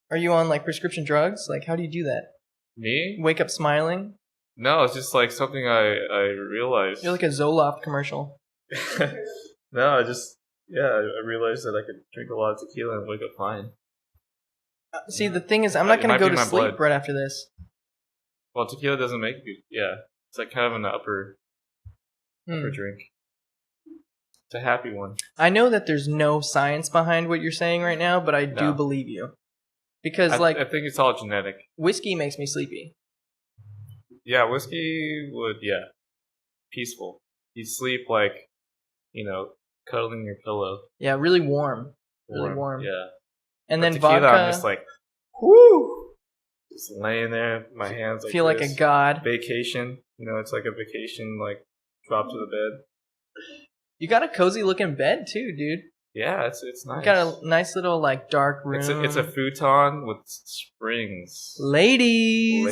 Speaker 1: are you on like prescription drugs? Like, how do you do that?
Speaker 2: Me?
Speaker 1: Wake up smiling?
Speaker 2: No, it's just like something I realized.
Speaker 1: You're like a Zoloft commercial.
Speaker 2: No, I realized that I could drink a lot of tequila and wake up fine.
Speaker 1: See, the thing is, I'm not going to go to sleep right after this.
Speaker 2: Well, tequila doesn't make you. Yeah, it's like kind of an upper drink. It's a happy one.
Speaker 1: I know that there's no science behind what you're saying right now, but I do believe you. Because,
Speaker 2: I think it's all genetic.
Speaker 1: Whiskey makes me sleepy.
Speaker 2: Yeah, whiskey would, peaceful. You sleep like, cuddling your pillow.
Speaker 1: Yeah, really warm. Really warm.
Speaker 2: Yeah.
Speaker 1: And
Speaker 2: but
Speaker 1: then
Speaker 2: tequila,
Speaker 1: vodka.
Speaker 2: I'm just like, whoo! Just laying there, my hands like
Speaker 1: feel
Speaker 2: this.
Speaker 1: like a god.
Speaker 2: Vacation. It's like a vacation, like, drop to the bed.
Speaker 1: You got a cozy looking bed too, dude.
Speaker 2: Yeah, it's nice.
Speaker 1: You got a nice little like dark room.
Speaker 2: It's a futon with springs.
Speaker 1: Ladies.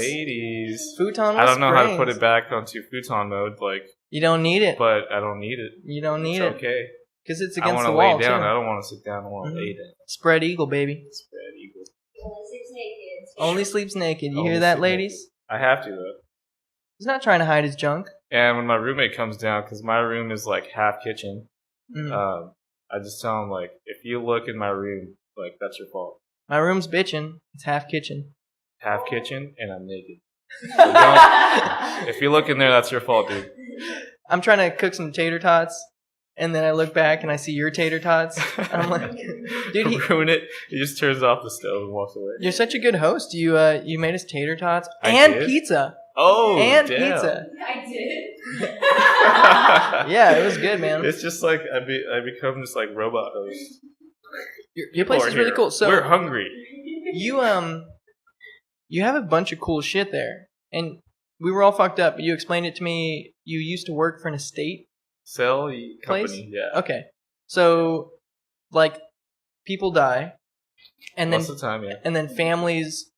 Speaker 1: Futon with
Speaker 2: I don't know how to
Speaker 1: springs.
Speaker 2: put it back onto futon mode, like.
Speaker 1: You don't need it.
Speaker 2: But I don't need it.
Speaker 1: You don't need it.
Speaker 2: Okay.
Speaker 1: Because it's against the
Speaker 2: I
Speaker 1: wall
Speaker 2: want to lay down.
Speaker 1: too.
Speaker 2: I don't want to sit down. I want to lay down.
Speaker 1: Spread eagle, baby.
Speaker 2: Spread eagle.
Speaker 1: Only sleeps naked. You hear that, ladies?
Speaker 2: I have to though.
Speaker 1: He's not trying to hide his junk.
Speaker 2: And when my roommate comes down, because my room is like half kitchen, I just tell him like, if you look in my room, like that's your fault.
Speaker 1: My room's bitchin'. It's half kitchen.
Speaker 2: Half kitchen, and I'm naked. So if you look in there, that's your fault, dude.
Speaker 1: I'm trying to cook some tater tots, and then I look back and I see your tater tots. I'm like, dude,
Speaker 2: ruin it. He just turns off the stove and walks away.
Speaker 1: You're such a good host. You made us tater tots and pizza.
Speaker 2: Oh,
Speaker 1: and
Speaker 2: damn.
Speaker 1: pizza.
Speaker 3: I did.
Speaker 1: Yeah, it was good, man.
Speaker 2: It's just like I become just like robot host.
Speaker 1: Your place is really cool. So
Speaker 2: we're hungry.
Speaker 1: You have a bunch of cool shit there, and we were all fucked up. But you explained it to me. You used to work for an estate
Speaker 2: company.
Speaker 1: place?
Speaker 2: Yeah.
Speaker 1: Okay. So, like, people die, and
Speaker 2: most of the time,
Speaker 1: and then families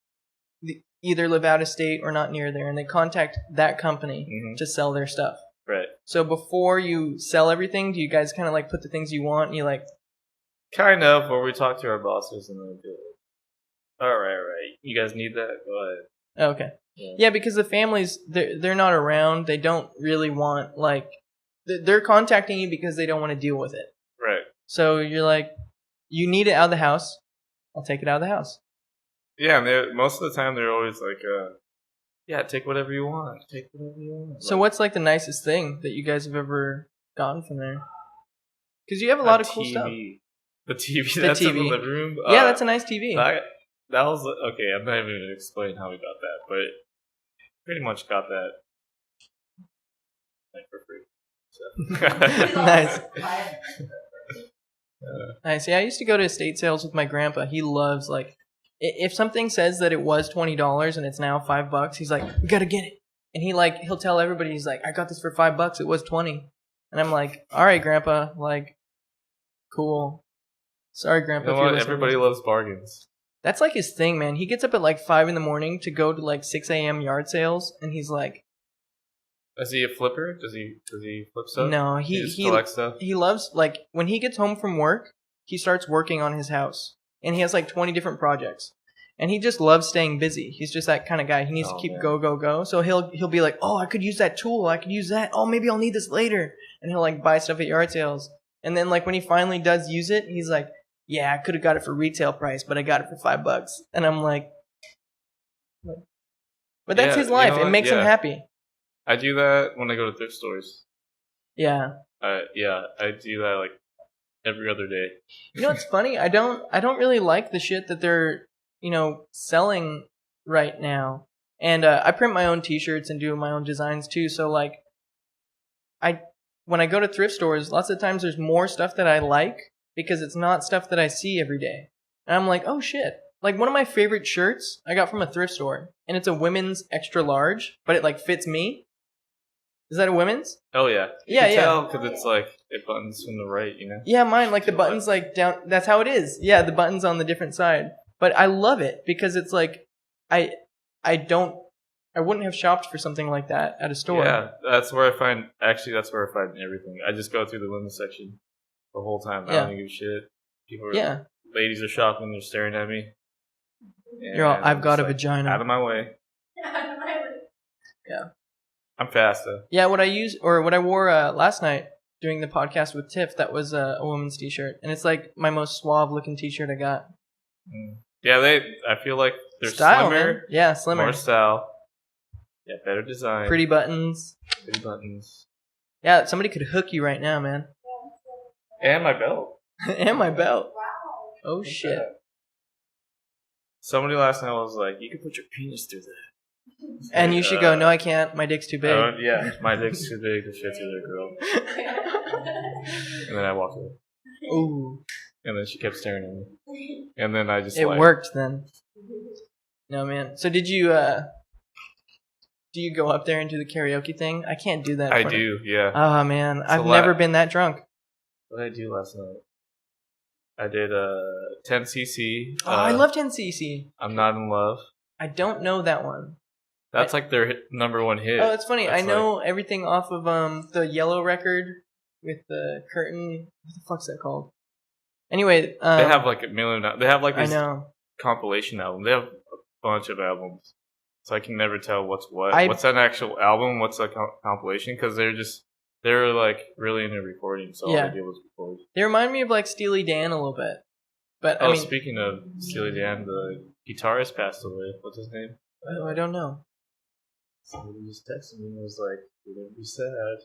Speaker 1: either live out of state or not near there, and they contact that company to sell their stuff.
Speaker 2: Right.
Speaker 1: So before you sell everything, do you guys kind of like put the things you want, and you like?
Speaker 2: Kind of, where we talk to our bosses and then be like, all right, you guys need that? Go ahead.
Speaker 1: Okay. Yeah, because the families, they're not around. They don't really want, like, they're contacting you because they don't want to deal with it.
Speaker 2: Right.
Speaker 1: So you're like, you need it out of the house. I'll take it out of the house.
Speaker 2: Yeah, and most of the time they're always like, yeah, take whatever you want. Take whatever you want.
Speaker 1: So what's like the nicest thing that you guys have ever gotten from there? Because you have a lot of cool stuff.
Speaker 2: The TV that's in the living room?
Speaker 1: Yeah, that's a nice TV.
Speaker 2: That was, okay, I'm not even going to explain how we got that, but pretty much got that like for free. So.
Speaker 1: Nice. Nice. Yeah, I used to go to estate sales with my grandpa. He loves, like, if something says that it was $20 and it's now $5, he's like, we gotta get it. And he'll tell everybody, he's like, I got this for $5. It was 20. And I'm like, all right, grandpa, like, cool. Sorry, grandpa.
Speaker 2: You know what? Everybody loves bargains.
Speaker 1: That's like his thing, man. He gets up at like 5 a.m. to go to like 6 a.m. yard sales, and he's like,
Speaker 2: is he a flipper? Does he flip stuff?
Speaker 1: No,
Speaker 2: he just collects stuff.
Speaker 1: He loves, like, when he gets home from work, he starts working on his house. And he has like 20 different projects. And he just loves staying busy. He's just that kind of guy. He needs to keep go. So he'll be like, oh, I could use that tool. I could use that. Oh, maybe I'll need this later. And he'll like buy stuff at yard sales. And then like when he finally does use it, he's like, yeah, I could have got it for retail price, but I got it for $5. And I'm like, but that's his life. It makes him happy.
Speaker 2: I do that when I go to thrift stores.
Speaker 1: Yeah.
Speaker 4: Yeah, I do that like every other day.
Speaker 1: You know what's funny? I don't really like the shit that they're, selling right now. And I print my own t-shirts and do my own designs too. So like when I go to thrift stores, lots of times there's more stuff that I like because it's not stuff that I see every day. And I'm like, "Oh shit." Like one of my favorite shirts I got from a thrift store, and it's a women's extra large, but it like fits me. Is that a women's?
Speaker 4: Oh yeah. You
Speaker 1: Yeah,
Speaker 4: can
Speaker 1: yeah.
Speaker 4: tell because it's like it buttons from the right, you know.
Speaker 1: Yeah, mine, like the buttons like down, that's how it is. Yeah, the buttons on the different side. But I love it because it's like I wouldn't have shopped for something like that at a store.
Speaker 4: Yeah, that's where I find everything. I just go through the women's section the whole time. I
Speaker 1: Yeah.
Speaker 4: don't give a shit. People are,
Speaker 1: Yeah.
Speaker 4: ladies are shopping, they're staring at me.
Speaker 1: You're all,
Speaker 4: And
Speaker 1: I've
Speaker 4: I'm
Speaker 1: got
Speaker 4: just
Speaker 1: a
Speaker 4: like,
Speaker 1: vagina.
Speaker 4: Out of my way.
Speaker 1: Yeah.
Speaker 4: I'm fast though.
Speaker 1: Yeah, what I wore last night doing the podcast with Tiff, that was a woman's t-shirt. And it's like my most suave looking t-shirt I got.
Speaker 4: Yeah, I feel like they're
Speaker 1: Style,
Speaker 4: slimmer,
Speaker 1: man. Yeah, slimmer.
Speaker 4: more style. Yeah, better design.
Speaker 1: Pretty buttons.
Speaker 4: Pretty buttons.
Speaker 1: Yeah, somebody could hook you right now, man.
Speaker 4: And my belt.
Speaker 1: And my belt.
Speaker 3: Wow.
Speaker 1: Oh shit.
Speaker 4: Somebody last night was like, "You can put your penis through that."
Speaker 1: And you should go, "No, I can't. My dick's too big."
Speaker 4: Yeah, my dick's too big to fit through that girl. And then I walked away.
Speaker 1: Ooh.
Speaker 4: And then she kept staring at me. And then I just
Speaker 1: It
Speaker 4: like,
Speaker 1: worked then. No, man. So did you do you go up there and do the karaoke thing? I can't do that.
Speaker 4: I do, yeah.
Speaker 1: Oh man, I've
Speaker 4: a
Speaker 1: never
Speaker 4: lot.
Speaker 1: been that drunk.
Speaker 4: What did I do last night? I did 10cc.
Speaker 1: Oh, I love 10cc.
Speaker 4: I'm Not in Love.
Speaker 1: I don't know that one.
Speaker 4: That's like their number one hit.
Speaker 1: Oh, it's funny.
Speaker 4: That's
Speaker 1: I know everything off of the Yellow record with the curtain. What the fuck's that called? Anyway,
Speaker 4: they have like a million. They have like
Speaker 1: I
Speaker 4: this
Speaker 1: know.
Speaker 4: compilation album. They have a bunch of albums, so I can never tell what's what.
Speaker 1: I-
Speaker 4: What's an actual album? What's a compilation? Because they're like really into recording, so
Speaker 1: Yeah.
Speaker 4: all they did was record.
Speaker 1: They remind me of like Steely Dan a little bit. But I mean,
Speaker 4: Speaking of Steely Dan, the guitarist passed away. What's his name?
Speaker 1: I don't know.
Speaker 4: Somebody just texted me and was like, "You're gonna be sad."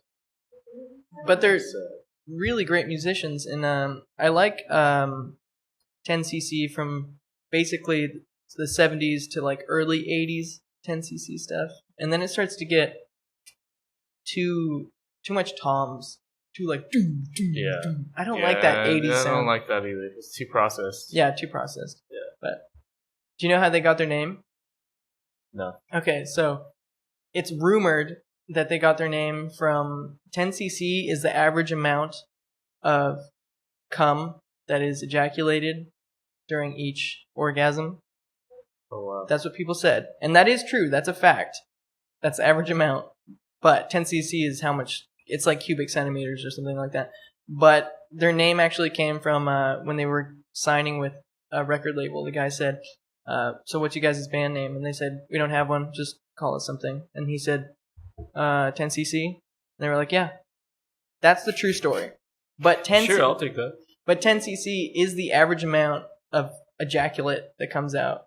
Speaker 1: But they're
Speaker 4: Sad.
Speaker 1: really great musicians, and I like 10cc from basically the 70s to like early 80s 10cc stuff, and then it starts to get too much toms, too like
Speaker 4: Yeah.
Speaker 1: I don't like that 80s
Speaker 4: I
Speaker 1: sound.
Speaker 4: don't like that either. It's too processed.
Speaker 1: Yeah, too processed.
Speaker 4: Yeah.
Speaker 1: But do you know how they got their name?
Speaker 4: No.
Speaker 1: Okay, so it's rumored that they got their name from 10cc is the average amount of cum that is ejaculated during each orgasm.
Speaker 4: Oh wow.
Speaker 1: That's what people said. And that is true. That's a fact. That's the average amount. But 10cc is how much, it's like cubic centimeters or something like that. But their name actually came from when they were signing with a record label. The guy said, so what's you guys' band name? And they said, we don't have one, just call it something. And he said, 10cc. And they were like, yeah, that's the true story. But 10
Speaker 4: Sure, I'll take that.
Speaker 1: But 10cc is the average amount of ejaculate that comes out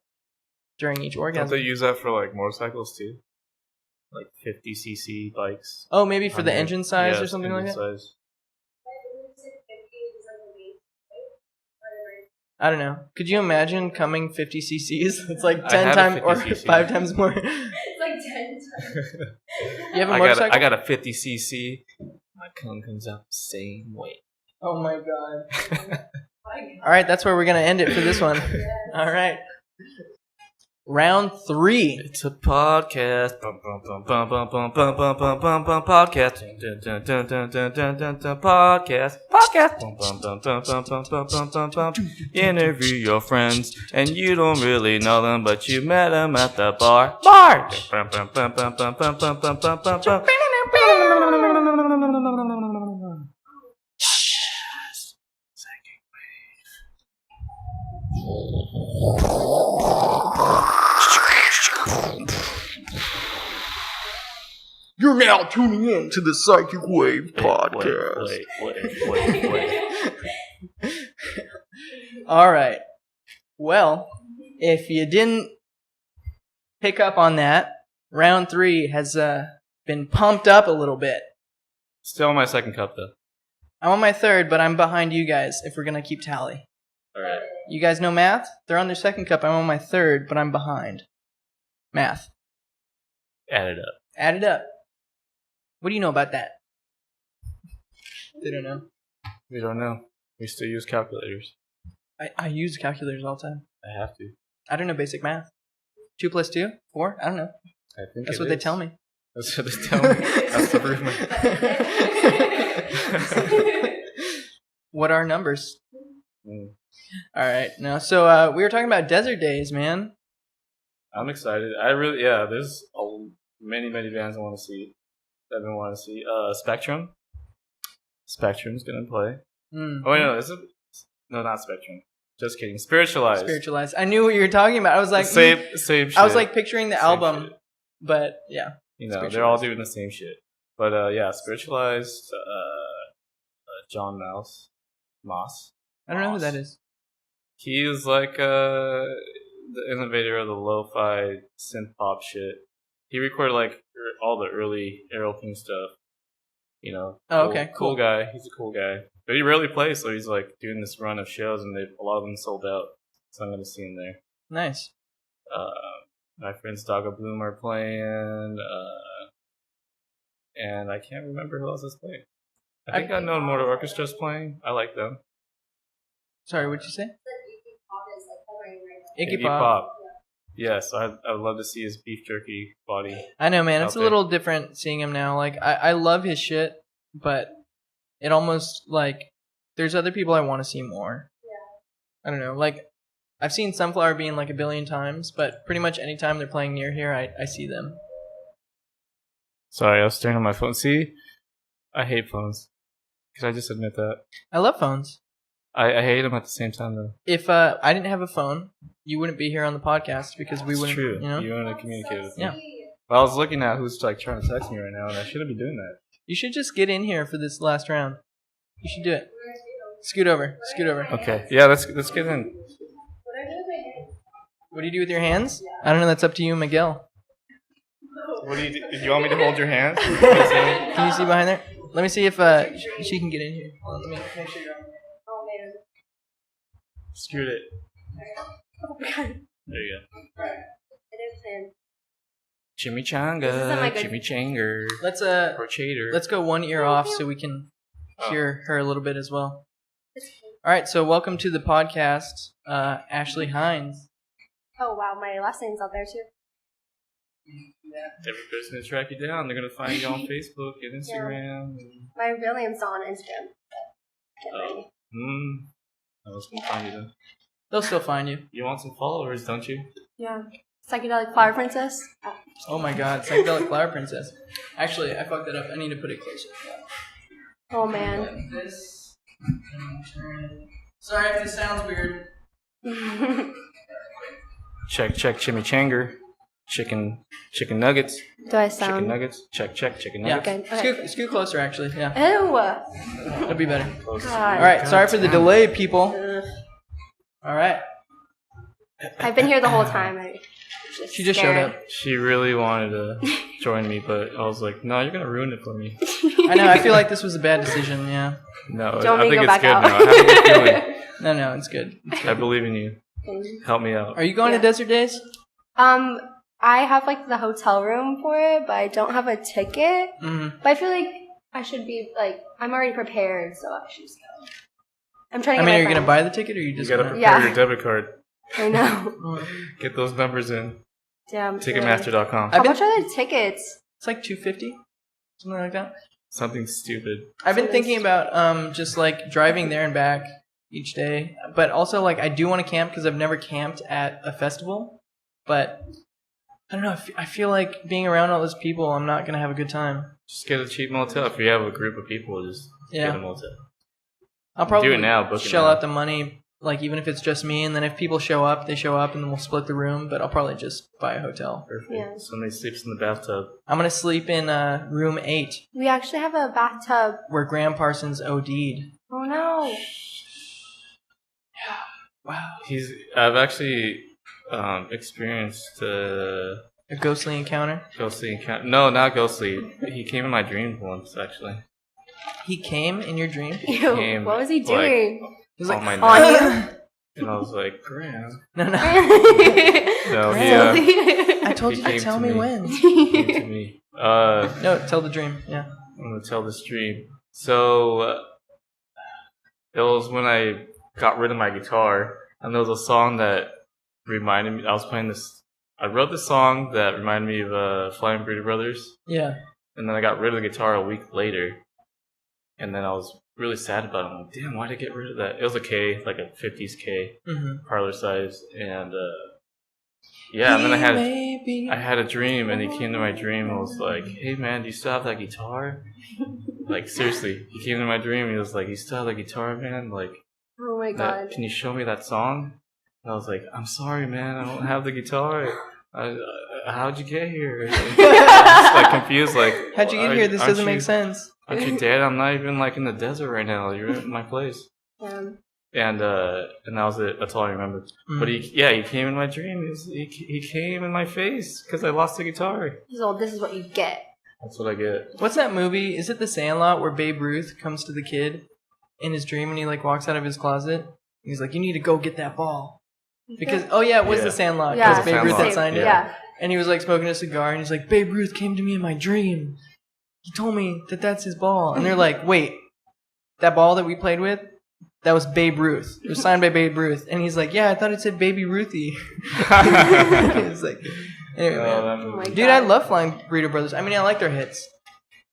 Speaker 1: during each
Speaker 4: Don't
Speaker 1: orgasm.
Speaker 4: they use that for like motorcycles too? Like 50cc bikes.
Speaker 1: Oh, maybe for the
Speaker 4: 100.
Speaker 1: engine size
Speaker 4: Yeah,
Speaker 1: or something like
Speaker 4: engine
Speaker 1: that?
Speaker 4: size.
Speaker 1: I don't know. Could you imagine coming 50 cc's? It's like
Speaker 4: I
Speaker 1: 10
Speaker 4: have a
Speaker 1: times or
Speaker 4: 50 cc.
Speaker 1: 5 times more. You
Speaker 3: It's like 10 times.
Speaker 1: have a
Speaker 4: I
Speaker 1: motorcycle?
Speaker 4: got a 50cc. My cum comes out the same way.
Speaker 1: Oh my god. All right, that's where we're going to end it for this one. All right. Round 3.
Speaker 4: It's a podcast. Bum, bum, bum, bum, bum, bum, bum, bum, bum, bum, bum, podcast. Dun, dun, dun, dun, dun, dun, dun, dun, podcast. Podcast. Bum, bum, bum, bum, bum, bum, bum, bum, bum, bum. Interview your friends, and you don't really know them, but you met them at the bar. Bar. Bum, bum, bum, bum, bum, bum, bum, bum, bum, bum, bum.
Speaker 1: You're now tuning in to the Psychic Wave podcast.
Speaker 4: Wait.
Speaker 1: All right. Well, if you didn't pick up on that, round 3 has been pumped up a little bit.
Speaker 2: Still on my second cup though.
Speaker 1: I'm on my third, but I'm behind you guys if we're going to keep tally.
Speaker 2: All right.
Speaker 1: You guys know math? They're on their second cup. I'm on my third, but I'm behind. Math.
Speaker 2: Add it up.
Speaker 1: Add it up. What do you know about that? They don't know.
Speaker 2: We don't know. We still use calculators.
Speaker 1: I use calculators all the time.
Speaker 2: I have to.
Speaker 1: I don't know basic math. 2 plus 2? 4? I don't know.
Speaker 2: I think
Speaker 1: That's what they tell me.
Speaker 2: That's what they tell me. That's the proof.
Speaker 1: What are numbers?
Speaker 2: Mm.
Speaker 1: All right. Now, so we were talking about desert days, man.
Speaker 2: I'm excited. There's many bands I want to see. I've been wanting to see. Spectrum. Spectrum's gonna play.
Speaker 1: Mm.
Speaker 2: Oh wait, no, is it? No, not Spectrum. Just kidding. Spiritualized.
Speaker 1: I knew what you were talking about. I was like,
Speaker 2: same shit.
Speaker 1: I was like picturing the
Speaker 2: Same
Speaker 1: album,
Speaker 2: shit.
Speaker 1: but yeah.
Speaker 2: You know, they're all doing the same shit. But yeah, Spiritualized. John Moss.
Speaker 1: I don't know who that is.
Speaker 2: He is like the innovator of the lo-fi synth pop shit. He recorded like all the early Aerosmith King stuff. You know.
Speaker 1: Oh, okay,
Speaker 2: cool guy. He's a cool guy, but he rarely plays, so he's like doing this run of shows, and a lot of them sold out. So I'm gonna see him there.
Speaker 1: Nice.
Speaker 2: My friends Dogga Bloom are playing, and I can't remember who else is playing. I think Unknown Mortal Orchestra's playing. I like them.
Speaker 1: Sorry, what'd you say?
Speaker 2: Iggy Pop. Yes, I would love to see his beef jerky body.
Speaker 1: I know, man.
Speaker 2: out
Speaker 1: It's a
Speaker 2: there.
Speaker 1: little different seeing him now. Like, I love his shit, but it almost, like, there's other people I want to see more. Yeah. I don't know. Like, I've seen Sunflower Bean like a billion times, but pretty much any time they're playing near here, I see them.
Speaker 2: Sorry, I was staring at my phone. See? I hate phones. Can I just admit that?
Speaker 1: I love phones.
Speaker 2: I hate them at the same time, though.
Speaker 1: If I didn't have a phone, you wouldn't be here on the podcast because we
Speaker 2: It's
Speaker 1: wouldn't,
Speaker 2: true.
Speaker 1: you know?
Speaker 2: You want to communicate with me.
Speaker 1: Yeah.
Speaker 2: Well, I was looking at who's like trying to text me right now, and I shouldn't be doing that.
Speaker 1: You should just get in here for this last round. You should do it. Scoot over.
Speaker 2: Okay. Yeah, let's get in.
Speaker 1: What do you do with your hands? I don't know. That's up to you, Miguel.
Speaker 2: What do you do? Do you want me to hold your hand?
Speaker 1: Can you see behind there? Let me see if she can get in here. Hold on, let me make sure you're on.
Speaker 2: Screwed it.
Speaker 3: Oh my god.
Speaker 2: There you go.
Speaker 3: It is him.
Speaker 2: Chimichanga,
Speaker 3: This isn't my good-
Speaker 2: chimichanger,
Speaker 1: Let's
Speaker 2: or chater.
Speaker 1: let's go one ear off so we can hear her a little bit as well. All right, so welcome to the podcast, Ashley Hines.
Speaker 3: Oh wow, my last name's out there too.
Speaker 2: Everybody's gonna track you down. They're gonna find you on Facebook and Instagram.
Speaker 3: My real name's not on Instagram.
Speaker 2: Oh. I was gonna find you then.
Speaker 1: They'll still find you.
Speaker 2: You want some followers, don't you?
Speaker 3: Yeah. Psychedelic Flower Princess.
Speaker 1: Oh my God, Psychedelic Flower Princess. Actually, I fucked that up. I need to put it closer.
Speaker 3: Oh man.
Speaker 1: Like this. Sorry if this sounds weird.
Speaker 2: Check chimichanger. Chicken nuggets.
Speaker 3: Do I
Speaker 2: Chicken
Speaker 3: sound?
Speaker 2: nuggets. Check chicken
Speaker 1: Yeah.
Speaker 2: nuggets.
Speaker 3: Okay.
Speaker 1: Scoot closer, actually. Yeah,
Speaker 3: Ew.
Speaker 1: that'll be better.
Speaker 2: Close.
Speaker 3: God.
Speaker 1: All right, sorry for the delay, people.
Speaker 3: Ugh.
Speaker 1: All right.
Speaker 3: I've been here the whole time.
Speaker 1: She just showed up.
Speaker 2: She really wanted to join me, but I was like, no, you're gonna ruin it for me.
Speaker 1: I know. I feel like this was a bad decision. Yeah.
Speaker 2: No,
Speaker 3: Do you want
Speaker 2: I
Speaker 3: me to
Speaker 2: think
Speaker 3: go
Speaker 2: it's
Speaker 3: back
Speaker 2: good
Speaker 3: out?
Speaker 2: now. I have a good feeling.
Speaker 1: No, it's good.
Speaker 2: I believe in you. Help me out.
Speaker 1: Are you going to Desert Days?
Speaker 3: I have like the hotel room for it, but I don't have a ticket.
Speaker 1: Mm-hmm.
Speaker 3: But I feel like I should be like I'm already prepared, so I should just go. I'm trying to.
Speaker 1: I
Speaker 3: get
Speaker 1: mean,
Speaker 3: my
Speaker 1: are you gonna
Speaker 3: friends.
Speaker 1: buy the ticket, or are you
Speaker 2: You
Speaker 1: just
Speaker 2: gotta
Speaker 1: gonna?
Speaker 2: prepare
Speaker 3: Yeah.
Speaker 2: your debit card.
Speaker 3: I know.
Speaker 1: Mm.
Speaker 2: Get those numbers in.
Speaker 3: Damn.
Speaker 2: Ticketmaster.com.
Speaker 3: How much are the tickets?
Speaker 1: It's like $250, something like that.
Speaker 2: Something stupid.
Speaker 1: I've been
Speaker 3: So
Speaker 1: thinking about just like driving there and back each day, but also like I do want to camp because I've never camped at a festival. But I don't know. I feel like being around all those people, I'm not gonna have a good time.
Speaker 2: Just get a cheap motel. If you have a group of people, just
Speaker 1: Yeah.
Speaker 2: get a motel.
Speaker 1: I'll probably
Speaker 2: Do it now, book it
Speaker 1: shell
Speaker 2: now.
Speaker 1: out the money, like even if it's just me, and then if people show up, they show up, and then we'll split the room. But I'll probably just buy a hotel.
Speaker 2: Perfect.
Speaker 3: Yeah.
Speaker 2: Somebody sleeps in the bathtub.
Speaker 1: I'm gonna sleep in room 8,
Speaker 3: We actually have a bathtub.
Speaker 1: where Graham Parsons OD'd.
Speaker 3: Oh no.
Speaker 1: Wow,
Speaker 2: I've actually experienced
Speaker 1: a ghostly encounter.
Speaker 2: ghostly encounter. No, not ghostly. He came in my dreams once, actually.
Speaker 1: He came in your dream?
Speaker 3: Ew,
Speaker 2: came,
Speaker 3: what was he
Speaker 2: like,
Speaker 3: doing?
Speaker 1: He was like,
Speaker 2: on my
Speaker 3: On
Speaker 2: neck.
Speaker 3: you?
Speaker 2: And I was like, Graham.
Speaker 1: no.
Speaker 2: No,
Speaker 1: I told
Speaker 2: he
Speaker 1: you to
Speaker 2: came
Speaker 1: tell
Speaker 2: to
Speaker 1: me
Speaker 2: me.
Speaker 1: when.
Speaker 2: He came to me.
Speaker 1: No, tell the dream. Yeah.
Speaker 2: I'm gonna tell this dream. So it was when I got rid of my guitar, and there was a song that reminded me. I was playing this. I wrote this song that reminded me of Flying Burrito Brothers,
Speaker 1: Yeah.
Speaker 2: and then I got rid of the guitar a week later, and then I was really sad about it. I'm like, damn, why did I get rid of that? It was a K, like a 50s K, parlor size, and yeah. And then I had a dream, and he came to my dream and was like, hey man, do you still have that guitar? Like, seriously, he came to my dream. He was like, "You still have the guitar, man? Like,
Speaker 3: Oh my god.
Speaker 2: can you show me that song?" And I was like, "I'm sorry, man. I don't have the guitar. How'd you get here?" I was like confused. Like,
Speaker 1: How'd you get here? This doesn't make sense.
Speaker 2: Aren't you dead? I'm not even like in the desert right now. You're at my place. And that was it. That's all I remember. But he came in my dream. He came in my face because I lost the guitar.
Speaker 3: So this is what you get.
Speaker 2: That's what I get.
Speaker 1: What's that movie? Is it The Sandlot where Babe Ruth comes to the kid in his dream and he like walks out of his closet? And he's like, "You need to go get that ball." Because it was The Sandlot.
Speaker 3: Yeah,
Speaker 1: Because Babe Ruth had
Speaker 2: Sandlot.
Speaker 1: signed it.
Speaker 3: Yeah.
Speaker 1: And he was like smoking a cigar and he's like, "Babe Ruth came to me in my dream. He told me that that's his ball." And they're like, "Wait, that ball that we played with? That was Babe Ruth. It was signed by Babe Ruth." And he's like, "Yeah, I thought it said Baby Ruthie." It's like, anyway, man.
Speaker 3: Oh my
Speaker 1: Dude,
Speaker 3: god.
Speaker 1: I love Flying Burrito Brothers. I mean, I like their hits.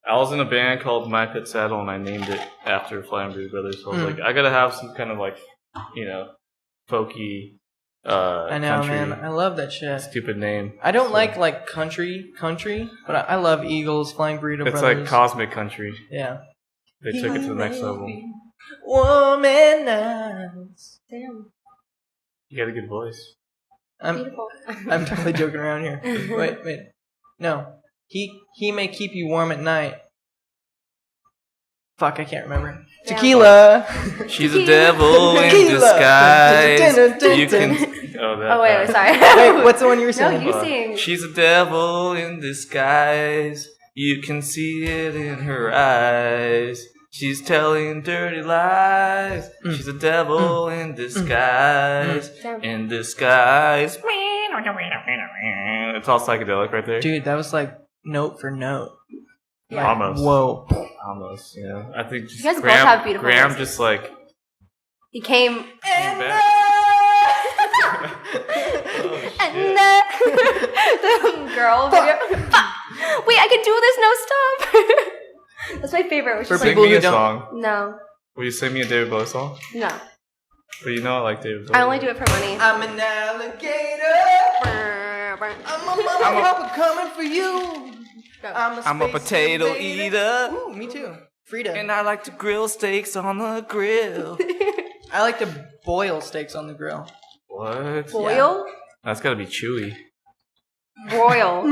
Speaker 2: I was in a band called My Pet Saddle, and I named it after Flying Burrito Brothers. So I was like, I gotta have some kind of like, folky,
Speaker 1: I know,
Speaker 2: country,
Speaker 1: man. I love that shit.
Speaker 2: stupid name.
Speaker 1: I don't like country, but I love Eagles, Flying Burrito
Speaker 2: It's
Speaker 1: Brothers.
Speaker 2: like cosmic country.
Speaker 1: Yeah.
Speaker 2: They took it to the next level.
Speaker 1: Womanize.
Speaker 3: Damn.
Speaker 2: You got a good voice.
Speaker 3: Beautiful.
Speaker 1: I'm totally joking around here. Wait. No. He may keep you warm at night. Fuck, I can't remember.
Speaker 3: Damn.
Speaker 1: Tequila.
Speaker 2: She's a devil in
Speaker 1: Tequila.
Speaker 2: disguise. You can.
Speaker 3: Oh wait, sorry.
Speaker 1: Wait, what's the one you were
Speaker 3: No,
Speaker 1: saying?
Speaker 3: you sing.
Speaker 2: She's a devil in disguise. You can see it in her eyes. She's telling dirty lies. She's a devil in disguise. In disguise. It's all psychedelic right there.
Speaker 1: Dude, that was like note for note.
Speaker 3: Yeah.
Speaker 2: Almost.
Speaker 1: Whoa.
Speaker 2: Almost, yeah. I think just
Speaker 3: You guys both have beautiful
Speaker 2: Graham
Speaker 3: voices.
Speaker 2: just like
Speaker 3: He came.
Speaker 2: came back.
Speaker 3: And the girl video. Wait, I can do this. No, stop. That's my favorite. Which
Speaker 1: For
Speaker 3: is
Speaker 2: Sing
Speaker 1: people
Speaker 2: me
Speaker 1: who
Speaker 2: a
Speaker 1: don't-
Speaker 2: song.
Speaker 3: no,
Speaker 2: Will you sing me a David Bowie song?
Speaker 3: no.
Speaker 2: But you know I like David Bowie.
Speaker 3: I only do it for money.
Speaker 1: I'm an alligator. I'm a motherfucker coming for you.
Speaker 2: I'm a
Speaker 1: space
Speaker 2: potato
Speaker 1: invader.
Speaker 2: eater.
Speaker 1: Ooh, me too. Frida.
Speaker 2: And I like to grill steaks on the grill.
Speaker 1: I like to boil steaks on the grill.
Speaker 2: What?
Speaker 3: Boil?
Speaker 2: That's gotta be chewy.
Speaker 3: Broil.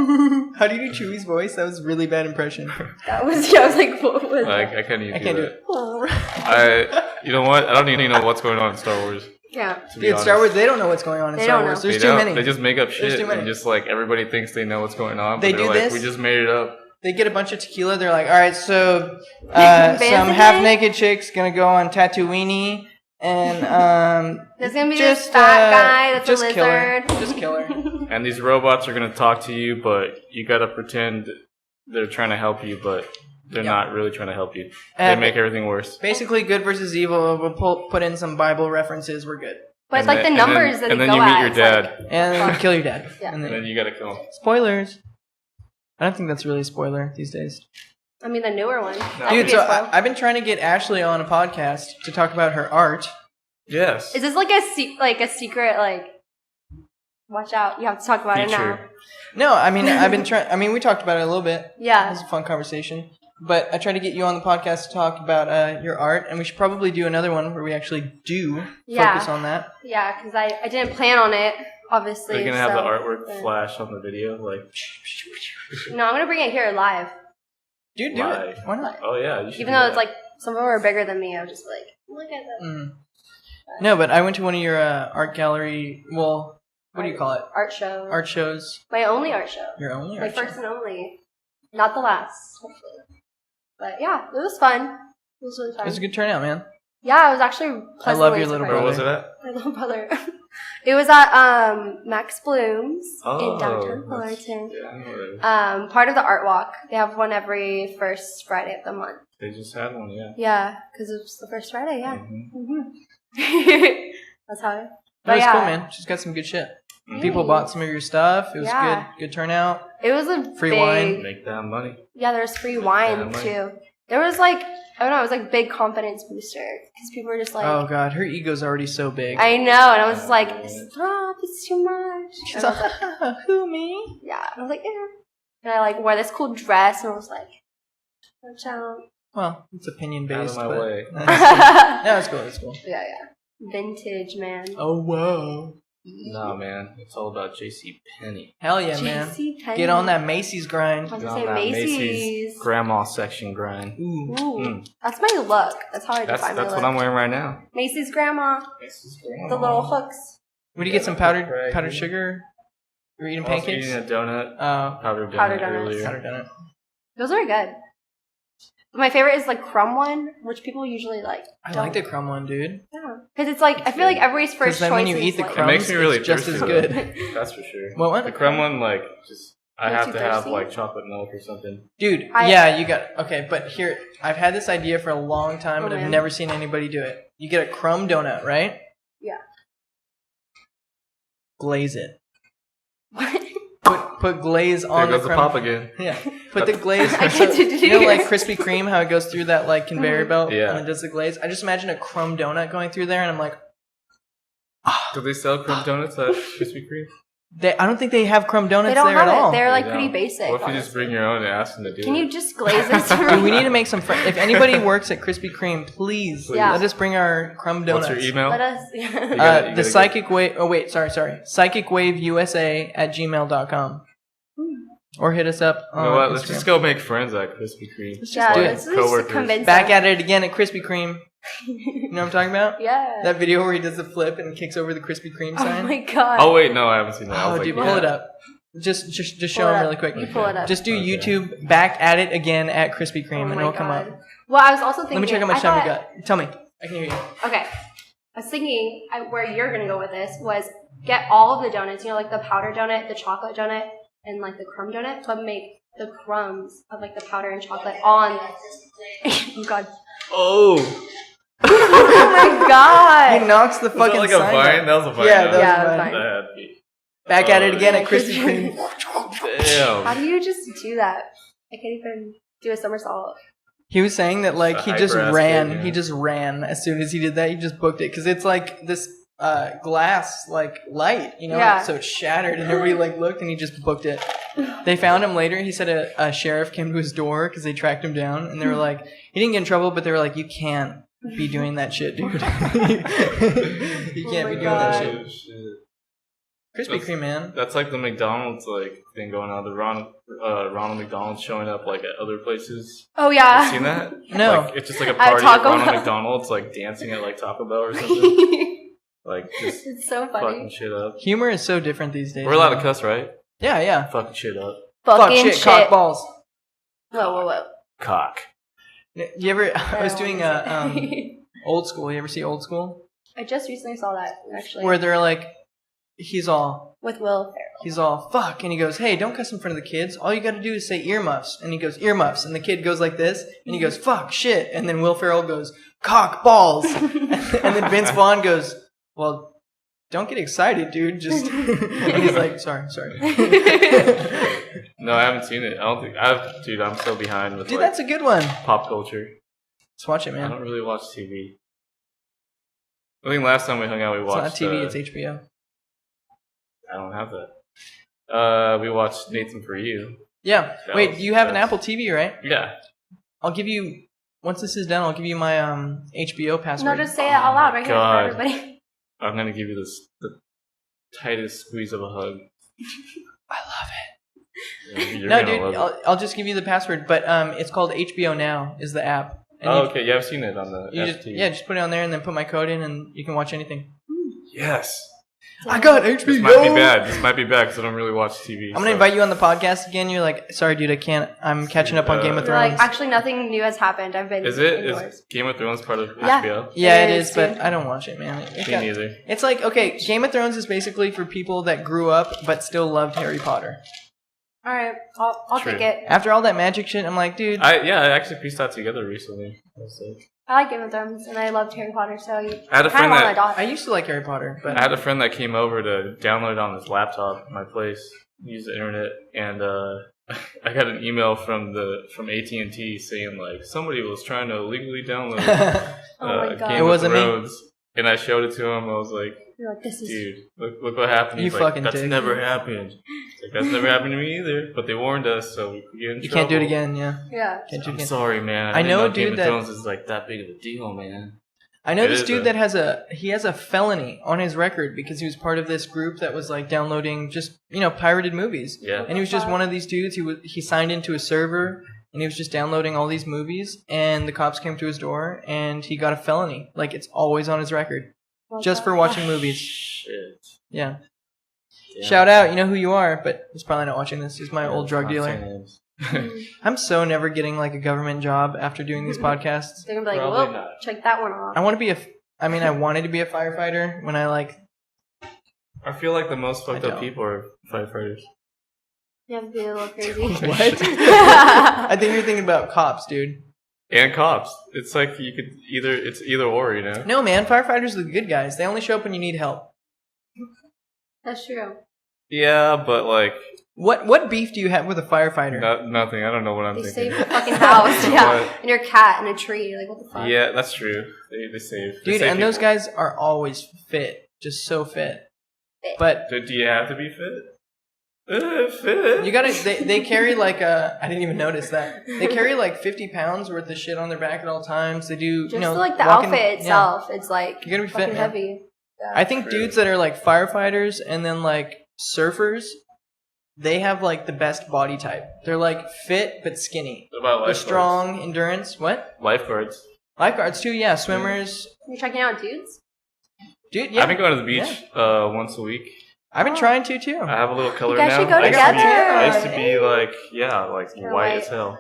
Speaker 1: How do you do Chewie's voice? That was a really bad impression.
Speaker 3: I was like, what was
Speaker 2: Like I can't even
Speaker 1: I can't do it.
Speaker 2: You know what? I don't even know what's going on in Star Wars.
Speaker 3: Yeah.
Speaker 2: To be
Speaker 1: Dude,
Speaker 2: honest.
Speaker 1: Star Wars, they don't know what's going on in
Speaker 3: They
Speaker 1: Star
Speaker 3: don't
Speaker 1: Wars.
Speaker 3: know.
Speaker 1: There's
Speaker 2: They
Speaker 1: too
Speaker 2: don't.
Speaker 1: many.
Speaker 2: They just make up shit
Speaker 1: too many.
Speaker 2: and just like everybody thinks they know what's going on. But
Speaker 1: They
Speaker 2: they're
Speaker 1: do
Speaker 2: like,
Speaker 1: this?
Speaker 2: we just made it up.
Speaker 1: They get a bunch of tequila. They're like, all right, so some
Speaker 3: Basically-
Speaker 1: half-naked chick's gonna go on Tatooine, and
Speaker 3: There's gonna be
Speaker 1: just
Speaker 3: this fat guy that's
Speaker 1: just
Speaker 3: a
Speaker 1: kill her.
Speaker 3: lizard.
Speaker 1: Just kill her.
Speaker 2: And these robots are gonna talk to you, but you gotta pretend they're trying to help you, but they're not really trying to help you. They make everything worse.
Speaker 1: Basically, good versus evil. We'll put in some Bible references. We're good.
Speaker 3: But it's like the numbers that they
Speaker 2: and then
Speaker 3: go
Speaker 2: you meet
Speaker 3: at.
Speaker 2: your
Speaker 3: It's
Speaker 2: dad,
Speaker 3: like-
Speaker 1: And then kill your dad.
Speaker 3: Yeah.
Speaker 1: And
Speaker 2: and
Speaker 1: then,
Speaker 2: then you gotta kill him.
Speaker 1: spoilers. I don't think that's really a spoiler these days.
Speaker 3: I mean, the newer one. That could
Speaker 1: Dude,
Speaker 3: be
Speaker 1: so
Speaker 3: a spoil.
Speaker 1: I've been trying to get Ashley on a podcast to talk about her art.
Speaker 2: Yes.
Speaker 3: Is this like a secret watch out, you have to talk about it now.
Speaker 2: Feature.
Speaker 1: No, I mean, I've been trying. I mean, we talked about it a little bit. It
Speaker 3: Yeah.
Speaker 1: was a fun conversation. But I tried to get you on the podcast to talk about your art, and we should probably do another one where we actually do
Speaker 3: Yeah.
Speaker 1: focus on that.
Speaker 3: Yeah, because I didn't plan on it, obviously.
Speaker 2: Are you gonna have the
Speaker 3: so-
Speaker 2: artwork
Speaker 3: but-
Speaker 2: flash on the video? Like,
Speaker 3: No, I'm gonna bring it here live.
Speaker 1: Dude, do
Speaker 2: Live.
Speaker 1: it. Why not?
Speaker 2: oh yeah, you should
Speaker 3: Even
Speaker 2: do
Speaker 3: though
Speaker 2: that.
Speaker 3: it's like some of them are bigger than me, I was just like, look at that.
Speaker 1: Mm. No, but I went to one of your art gallery. Well, what do you call it?
Speaker 3: Art show.
Speaker 1: Art shows.
Speaker 3: My only art show.
Speaker 1: Your only
Speaker 3: My
Speaker 1: art show.
Speaker 3: first and only. Not the last, hopefully. But yeah, it was fun. was really fun.
Speaker 1: It was a good turnout, man.
Speaker 3: Yeah, I was actually
Speaker 1: I love your little
Speaker 2: Where
Speaker 1: brother.
Speaker 2: was it at?
Speaker 3: My little brother. It was at Max Bloom's in downtown Fullerton.
Speaker 2: Yeah, I know where it is.
Speaker 3: Part of the Art Walk. They have one every first Friday of the month.
Speaker 2: They just had one, yeah.
Speaker 3: Yeah, because it's the first Friday. Yeah.
Speaker 2: Mhm.
Speaker 3: That's how.
Speaker 1: That was
Speaker 3: yeah.
Speaker 1: cool, man. She's got some good shit.
Speaker 2: Mhm.
Speaker 1: People bought some of your stuff. It was
Speaker 3: Yeah.
Speaker 1: good turnout.
Speaker 3: It was a
Speaker 1: Free
Speaker 3: big,
Speaker 1: wine.
Speaker 2: Make that money.
Speaker 3: Yeah, there was free wine
Speaker 2: Yeah, money.
Speaker 3: too. There was like I don't know, it was like big confidence booster because people were just like,
Speaker 1: Oh god, her ego's already so big.
Speaker 3: I know, and I was just like, stop, it's too much.
Speaker 1: She's
Speaker 3: And I was
Speaker 1: like,
Speaker 3: like,
Speaker 1: who, me?
Speaker 3: yeah, I was like, yeah. And I like wore this cool dress, and I was like, watch out.
Speaker 1: Well, it's opinion based.
Speaker 2: Out of my way.
Speaker 1: Yeah, it's cool. It's cool.
Speaker 3: Yeah, vintage man.
Speaker 1: Oh whoa.
Speaker 2: No, man. It's all about J.C. Penney.
Speaker 1: Hell yeah, man.
Speaker 3: JCPenney.
Speaker 1: Get on that Macy's grind.
Speaker 3: I was
Speaker 2: Get
Speaker 3: gonna
Speaker 2: on
Speaker 3: say
Speaker 2: that
Speaker 3: Macy's.
Speaker 2: grandma section grind.
Speaker 1: Ooh.
Speaker 3: Ooh, that's my look. That's how I
Speaker 2: That's
Speaker 3: define my look.
Speaker 2: what I'm wearing right now.
Speaker 3: Macy's grandma, the little hooks.
Speaker 1: Would you get some powdered sugar? You're eating
Speaker 2: I was
Speaker 1: pancakes?
Speaker 2: eating a donut. Powdered donut
Speaker 3: Powdered donuts.
Speaker 2: earlier.
Speaker 1: Powdered donut.
Speaker 3: Those are good. My favorite is like crumb one, which people usually like.
Speaker 1: I like the crumb one, dude.
Speaker 3: Yeah, because it's like I feel like everybody's first
Speaker 1: Because then
Speaker 3: choice
Speaker 1: when you
Speaker 3: is
Speaker 1: eat the
Speaker 3: like,
Speaker 2: It
Speaker 1: crumbs,
Speaker 2: makes me really
Speaker 1: it's just as
Speaker 2: thirsty,
Speaker 1: good.
Speaker 2: though. That's for sure.
Speaker 1: What?
Speaker 2: The crumb one, like, just I
Speaker 3: Makes
Speaker 2: have
Speaker 3: you
Speaker 2: to have
Speaker 3: thirsty?
Speaker 2: like chocolate milk or something.
Speaker 1: Dude,
Speaker 3: I-
Speaker 1: yeah, you got okay, but here I've had this idea for a long time, but
Speaker 3: Oh,
Speaker 1: I've
Speaker 3: man.
Speaker 1: never seen anybody do it. You get a crumb donut, right?
Speaker 3: Yeah.
Speaker 1: Glaze it.
Speaker 3: What?
Speaker 1: Put glaze
Speaker 2: There
Speaker 1: on the
Speaker 2: goes the
Speaker 1: crumb.
Speaker 2: pop again.
Speaker 1: Yeah, put the glaze.
Speaker 3: I
Speaker 1: so,
Speaker 3: get to do
Speaker 1: you know, like
Speaker 3: this.
Speaker 1: Krispy Kreme, how it goes through that like conveyor belt
Speaker 2: Yeah.
Speaker 1: and it does the glaze. I just imagine a crumb donut going through there, and I'm like,
Speaker 2: Do they sell crumb donuts at Krispy Kreme?
Speaker 1: I don't think they have crumb donuts
Speaker 3: They don't
Speaker 1: there
Speaker 3: have
Speaker 1: at
Speaker 3: it.
Speaker 1: all.
Speaker 3: They're like
Speaker 2: They
Speaker 3: pretty
Speaker 2: don't.
Speaker 3: basic.
Speaker 2: What if you just
Speaker 3: honestly.
Speaker 2: bring your own and ask them to do
Speaker 3: Can
Speaker 2: it?
Speaker 3: you just glaze this for
Speaker 1: Dude, we
Speaker 3: me?
Speaker 1: need to make some friends. If anybody works at Krispy Kreme, please
Speaker 3: Yeah.
Speaker 1: let us bring our crumb donuts.
Speaker 2: What's your email?
Speaker 3: Let us.
Speaker 2: You gotta
Speaker 1: The
Speaker 2: get-
Speaker 1: Psychic Wave. Oh wait, sorry. psychicwaveusa@gmail.com. Or hit us up
Speaker 2: You
Speaker 1: on
Speaker 2: know what? Let's
Speaker 1: Instagram.
Speaker 2: just go make friends at Krispy Kreme.
Speaker 1: Let's just
Speaker 3: Yeah,
Speaker 1: do
Speaker 3: let's
Speaker 1: it.
Speaker 3: just
Speaker 2: Coworkers.
Speaker 3: convince
Speaker 1: Back
Speaker 3: them.
Speaker 1: at it again at Krispy Kreme. You know what I'm talking about?
Speaker 3: Yeah.
Speaker 1: That video where he does the flip and kicks over the Krispy Kreme
Speaker 3: Oh
Speaker 1: sign.
Speaker 3: my god.
Speaker 2: Oh wait, no, I haven't seen that. I
Speaker 1: Oh,
Speaker 2: was like,
Speaker 1: dude,
Speaker 2: yeah.
Speaker 1: pull it up. Just show
Speaker 3: Pull it
Speaker 1: him
Speaker 3: up.
Speaker 1: really quick.
Speaker 3: You pull it up.
Speaker 1: Just do
Speaker 2: Okay.
Speaker 1: YouTube back at it again at Krispy
Speaker 3: Oh
Speaker 1: Kreme and
Speaker 3: my
Speaker 1: it'll come up.
Speaker 3: God. Well, I was also thinking.
Speaker 1: Let me check how much time we got. Tell me. I can hear you.
Speaker 3: Okay. I was thinking where you're gonna go with this was get all of the donuts. You know, like the powder donut, the chocolate donut, and like the crumb donut, but make the crumbs of like the powder and chocolate on. Oh god.
Speaker 2: Oh,
Speaker 3: Oh my
Speaker 1: He
Speaker 3: god.
Speaker 1: knocks the
Speaker 2: was that
Speaker 1: fucking
Speaker 2: like a
Speaker 1: sign
Speaker 2: vine?
Speaker 1: down.
Speaker 2: That was a vine.
Speaker 1: Yeah,
Speaker 2: huh?
Speaker 1: that
Speaker 3: Yeah,
Speaker 1: was
Speaker 3: that's
Speaker 1: fine.
Speaker 3: fine.
Speaker 2: That had to be-
Speaker 1: Back at it
Speaker 2: Oh,
Speaker 1: again
Speaker 3: yeah.
Speaker 1: at Krispy Kreme.
Speaker 3: How
Speaker 2: Damn.
Speaker 3: do you just do that? I can't even do a somersault.
Speaker 1: He was saying that like
Speaker 2: A
Speaker 1: he just
Speaker 2: hyper-ass
Speaker 1: ran.
Speaker 2: kid, yeah.
Speaker 1: He just ran as soon as he did that. He just booked it because it's like this glass like light, you know.
Speaker 3: Yeah.
Speaker 1: So it shattered, and everybody like looked, and he just booked it. They found him later. He said a sheriff came to his door because they tracked him down, and they were like, he didn't get in trouble, but they were like, you can't be doing that shit, dude. You can't
Speaker 3: Oh
Speaker 1: be
Speaker 3: my
Speaker 1: doing that
Speaker 3: God.
Speaker 1: shit.
Speaker 2: Oh, shit.
Speaker 1: Krispy Kreme, man.
Speaker 2: That's like the McDonald's like thing going on. The Ronald McDonald's showing up like at other places.
Speaker 3: Oh
Speaker 2: You
Speaker 3: yeah.
Speaker 2: seen that?
Speaker 1: No.
Speaker 2: Like, it's just like a
Speaker 3: At
Speaker 2: party at
Speaker 3: Taco
Speaker 2: Ronald
Speaker 3: Bell.
Speaker 2: McDonald's, like dancing at like Taco Bell or something. Like just
Speaker 3: It's so
Speaker 2: fucking
Speaker 3: funny.
Speaker 2: shit up.
Speaker 1: Humor is so different these days.
Speaker 2: We're allowed to
Speaker 1: man.
Speaker 2: cuss, right?
Speaker 1: Yeah, yeah.
Speaker 2: Fucking shit up.
Speaker 1: Fuck
Speaker 3: Fucking
Speaker 1: shit,
Speaker 3: shit.
Speaker 1: cock balls.
Speaker 3: Whoa.
Speaker 2: Cock.
Speaker 1: You ever? I was
Speaker 3: don't
Speaker 1: doing
Speaker 3: wanna
Speaker 1: a
Speaker 3: say.
Speaker 1: Old School. You ever see Old School?
Speaker 3: I just recently saw that actually.
Speaker 1: Where they're like, he's all
Speaker 3: Will
Speaker 1: fuck, and he goes, hey, don't cuss in front of the kids. All you got to do is say earmuffs, and he goes earmuffs, and the kid goes like this, and he goes fuck shit, and then Will Ferrell goes cock balls, and then Vince Vaughn goes, well, don't get excited, dude. Just and he's like, sorry.
Speaker 2: No, I haven't seen it. I don't think dude, I'm so behind with
Speaker 1: Dude,
Speaker 2: like
Speaker 1: that's a good one.
Speaker 2: pop culture.
Speaker 1: Let's watch it,
Speaker 2: I
Speaker 1: man.
Speaker 2: don't really watch TV. I think last time we hung out, we
Speaker 1: It's
Speaker 2: watched.
Speaker 1: not TV, it's HBO.
Speaker 2: I don't have that. We watched Nathan For You.
Speaker 1: Yeah.
Speaker 2: That
Speaker 1: Wait,
Speaker 2: was-
Speaker 1: you have an
Speaker 2: that's-
Speaker 1: Apple TV, right?
Speaker 2: Yeah.
Speaker 1: I'll give you. Once this is done, I'll give you my HBO password.
Speaker 3: No, just say it out loud right here for
Speaker 2: God.
Speaker 3: everybody.
Speaker 2: I'm gonna give you the tightest squeeze of a hug.
Speaker 1: I love
Speaker 2: You're
Speaker 1: No,
Speaker 2: gonna
Speaker 1: dude,
Speaker 2: love it.
Speaker 1: I'll just give you the password, but it's called HBO Now is the app. And
Speaker 2: Oh,
Speaker 1: you,
Speaker 2: okay. Yeah, I've seen it on the
Speaker 1: you
Speaker 2: FT.
Speaker 1: just put it on there and then put my code in and you can watch anything.
Speaker 2: Yes.
Speaker 1: I got HBO.
Speaker 2: This might be bad. This might be bad because I don't really watch TV.
Speaker 1: I'm gonna invite you on the podcast again. You're like, sorry, dude, I can't. I'm catching up on Game of
Speaker 3: You're
Speaker 1: Thrones.
Speaker 3: like, actually, nothing new has happened. I've been.
Speaker 2: Is it?
Speaker 3: indoors.
Speaker 2: Is Game of Thrones part of
Speaker 3: Yeah.
Speaker 2: HBO?
Speaker 1: Yeah,
Speaker 3: It
Speaker 1: it
Speaker 3: is,
Speaker 1: is, but
Speaker 3: dude.
Speaker 1: I don't watch it, man.
Speaker 2: Me neither.
Speaker 1: It's like, okay, Game of Thrones is basically for people that grew up but still loved Harry Potter.
Speaker 3: All right, I'll
Speaker 2: True.
Speaker 3: take it.
Speaker 1: After all that magic shit, I'm like, dude.
Speaker 2: I actually pieced that together recently.
Speaker 3: I like Game of Thrones, and I loved Harry Potter, so you
Speaker 2: I had a
Speaker 3: kind
Speaker 2: friend
Speaker 3: of want to
Speaker 2: that
Speaker 3: adopt.
Speaker 1: I used to like Harry Potter, but
Speaker 2: I had a friend that came over to download it on his laptop at my place, use the internet, and I got an email from AT&T saying like somebody was trying to illegally download
Speaker 3: Oh my God.
Speaker 2: Game
Speaker 1: It
Speaker 2: of
Speaker 1: wasn't me.
Speaker 2: Thrones, and I showed it to him. I was like,
Speaker 3: You're like, this is.
Speaker 2: dude, look what happened.
Speaker 1: You
Speaker 2: He's like,
Speaker 1: fucking
Speaker 2: that's
Speaker 1: dick.
Speaker 2: never happened. It's like, that's never happened to me either. But they warned us, so we could get in trouble.
Speaker 1: you can't do it again, yeah.
Speaker 3: Yeah.
Speaker 1: Can't do it
Speaker 2: I'm
Speaker 1: again.
Speaker 2: sorry, man.
Speaker 1: I know a
Speaker 2: didn't Game
Speaker 1: dude
Speaker 2: of
Speaker 1: that-
Speaker 2: Thrones is like that big of a deal, man.
Speaker 1: I know
Speaker 2: It
Speaker 1: this
Speaker 2: is,
Speaker 1: dude
Speaker 2: though.
Speaker 1: that has a felony on his record because he was part of this group that was like downloading just pirated movies.
Speaker 2: Yeah.
Speaker 1: And he was just one of these dudes. He signed into a server and he was just downloading all these movies. And the cops came to his door and he got a felony. Like it's always on his record, just for watching movies.
Speaker 2: Shit.
Speaker 1: Yeah.
Speaker 2: Damn.
Speaker 1: Shout out, you know who you are, but he's probably not watching this. He's my old drug
Speaker 2: Not
Speaker 1: dealer.
Speaker 2: saying names.
Speaker 1: I'm so never getting like a government job after doing these podcasts.
Speaker 3: They're gonna be like,
Speaker 2: Probably
Speaker 3: well,
Speaker 2: not.
Speaker 3: check that one off.
Speaker 1: I wanted to be a firefighter when I like.
Speaker 2: I feel like the most fucked
Speaker 1: I
Speaker 2: up
Speaker 1: don't.
Speaker 2: people are firefighters.
Speaker 3: You have to be a little crazy.
Speaker 1: What? I think you're thinking about cops, dude.
Speaker 2: And cops. It's like it's either or, you know?
Speaker 1: No, man, firefighters are the good guys. They only show up when you need help.
Speaker 3: That's true.
Speaker 2: Yeah, but like
Speaker 1: What beef do you have with a firefighter?
Speaker 2: nothing. I don't know what I'm
Speaker 3: They
Speaker 2: thinking.
Speaker 3: save your fucking house, yeah,
Speaker 2: What?
Speaker 3: and your cat in a tree. Like, what the fuck?
Speaker 2: Yeah, that's true. They save. They
Speaker 1: Dude,
Speaker 2: save
Speaker 1: and those
Speaker 2: people.
Speaker 1: guys are always fit. Just so fit. But
Speaker 2: Do you have to be fit? Fit.
Speaker 1: you gotta, they carry like I didn't even notice that. They carry like 50 pounds worth of shit on their back at all times. They do,
Speaker 3: Just like the
Speaker 1: walking-
Speaker 3: outfit
Speaker 1: yeah.
Speaker 3: itself, it's like
Speaker 1: You gotta be fit,
Speaker 3: fucking
Speaker 1: man.
Speaker 3: heavy.
Speaker 1: I think
Speaker 2: True.
Speaker 1: dudes that are like firefighters and then like surfers, they have like the best body type. They're like fit but skinny.
Speaker 2: What about
Speaker 1: They're
Speaker 2: lifeguards?
Speaker 1: strong, endurance. What?
Speaker 2: Lifeguards.
Speaker 1: Lifeguards too, yeah. Swimmers.
Speaker 3: You're checking out dudes?
Speaker 1: Dude, yeah.
Speaker 2: I've been going to the beach once a week.
Speaker 1: I've been trying to too.
Speaker 2: I have a little color
Speaker 3: You guys
Speaker 2: now.
Speaker 3: should go
Speaker 2: I used to be-
Speaker 3: together.
Speaker 2: I used to be like
Speaker 3: You're
Speaker 2: white
Speaker 3: white.
Speaker 2: as hell.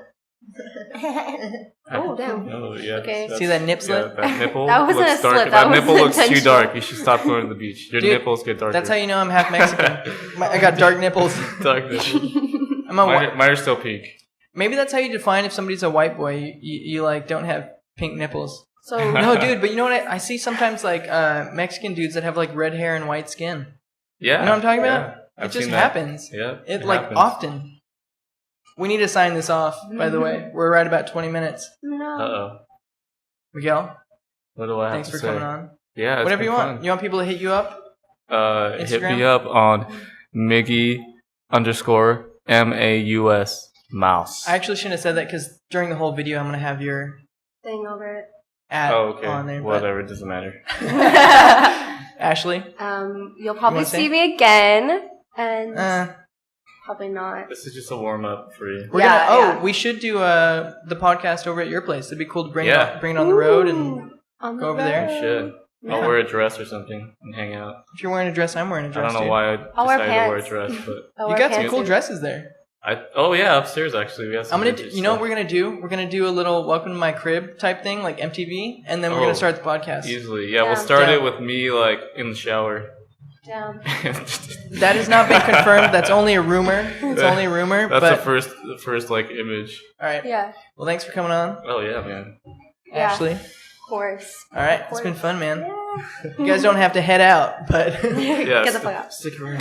Speaker 3: Oh, damn.
Speaker 2: Oh yeah.
Speaker 3: Okay.
Speaker 1: See that nip slip?
Speaker 2: Yeah, that nipple
Speaker 3: That wasn't
Speaker 2: looks
Speaker 3: a
Speaker 2: dark.
Speaker 3: slip,
Speaker 2: That,
Speaker 3: that was
Speaker 2: nipple looks too
Speaker 3: intentional.
Speaker 2: dark. You should stop going to the beach. Your
Speaker 1: Dude,
Speaker 2: nipples get darker.
Speaker 1: That's how you know I'm half Mexican. I got dark nipples.
Speaker 2: Dark nipples.
Speaker 1: I'm a white.
Speaker 2: Mine are still pink.
Speaker 1: Maybe that's how you define if somebody's a white boy. You like don't have pink nipples.
Speaker 3: So,
Speaker 1: No, dude. But you know what? I see sometimes like Mexican dudes that have like red hair and white skin.
Speaker 2: Yeah.
Speaker 1: You know what I'm talking about?
Speaker 2: Yeah, I've
Speaker 1: It just
Speaker 2: seen that.
Speaker 1: happens.
Speaker 2: Yeah.
Speaker 1: It like
Speaker 2: happens.
Speaker 1: often. We need to sign this off. By the way, we're right about 20 minutes.
Speaker 3: no.
Speaker 2: Uh-oh.
Speaker 1: Miguel,
Speaker 2: What do I have
Speaker 1: thanks
Speaker 2: to
Speaker 1: for
Speaker 2: say?
Speaker 1: coming on.
Speaker 2: Yeah. it's
Speaker 1: Whatever
Speaker 2: been
Speaker 1: you want.
Speaker 2: fun.
Speaker 1: You want people to hit you up?
Speaker 2: Hit
Speaker 1: Instagram?
Speaker 2: me up on Miggy_MAUS mouse.
Speaker 1: I actually shouldn't have said that because during the whole video, I'm gonna have your
Speaker 3: Thing over it.
Speaker 1: ad
Speaker 2: Oh, okay.
Speaker 1: on there. but-
Speaker 2: Whatever, it doesn't matter.
Speaker 1: Ashley,
Speaker 3: You'll probably
Speaker 1: wanna say?
Speaker 3: see me again, and
Speaker 1: uh,
Speaker 3: probably not.
Speaker 2: This is just a warm up for you.
Speaker 1: we're
Speaker 3: Yeah,
Speaker 1: gonna.
Speaker 3: yeah.
Speaker 1: Oh, we should do the podcast over at your place. It'd be cool to bring
Speaker 2: Yeah.
Speaker 1: it on the road, and
Speaker 3: Ooh, on
Speaker 1: go
Speaker 3: the
Speaker 1: over there.
Speaker 3: road.
Speaker 2: You should. I'll
Speaker 1: Yeah.
Speaker 2: wear a dress or something and hang out.
Speaker 1: if you're wearing a dress, I'm wearing a
Speaker 2: I
Speaker 1: dress.
Speaker 2: don't know
Speaker 1: dude.
Speaker 2: why I
Speaker 3: I'll wear
Speaker 2: decided to wear a
Speaker 3: pants.
Speaker 2: dress, but
Speaker 3: I'll
Speaker 1: You
Speaker 3: wear
Speaker 1: got some
Speaker 3: pants
Speaker 1: cool
Speaker 3: too.
Speaker 1: dresses there.
Speaker 2: yeah, upstairs actually we have some.
Speaker 1: I'm gonna.
Speaker 2: vintage
Speaker 1: You know what
Speaker 2: stuff.
Speaker 1: we're gonna do? We're gonna do a little welcome to my crib type thing, like MTV, and then we're
Speaker 2: Oh.
Speaker 1: gonna start the podcast.
Speaker 2: Easily, yeah. We'll
Speaker 3: Down.
Speaker 2: start
Speaker 1: Down.
Speaker 2: it with me like in the shower.
Speaker 3: Down.
Speaker 1: That has not been confirmed. That's only a rumor. It's only a rumor.
Speaker 2: That's
Speaker 1: but
Speaker 2: the first like image.
Speaker 1: all right.
Speaker 3: Yeah,
Speaker 1: Well, thanks for coming on,
Speaker 2: Oh yeah, man.
Speaker 3: Yeah.
Speaker 1: Ashley.
Speaker 3: of course.
Speaker 1: All right, it's been fun, man.
Speaker 3: Yeah.
Speaker 1: You guys don't have to head out, but
Speaker 2: Yeah,
Speaker 3: Get the fuck out.
Speaker 2: stick around.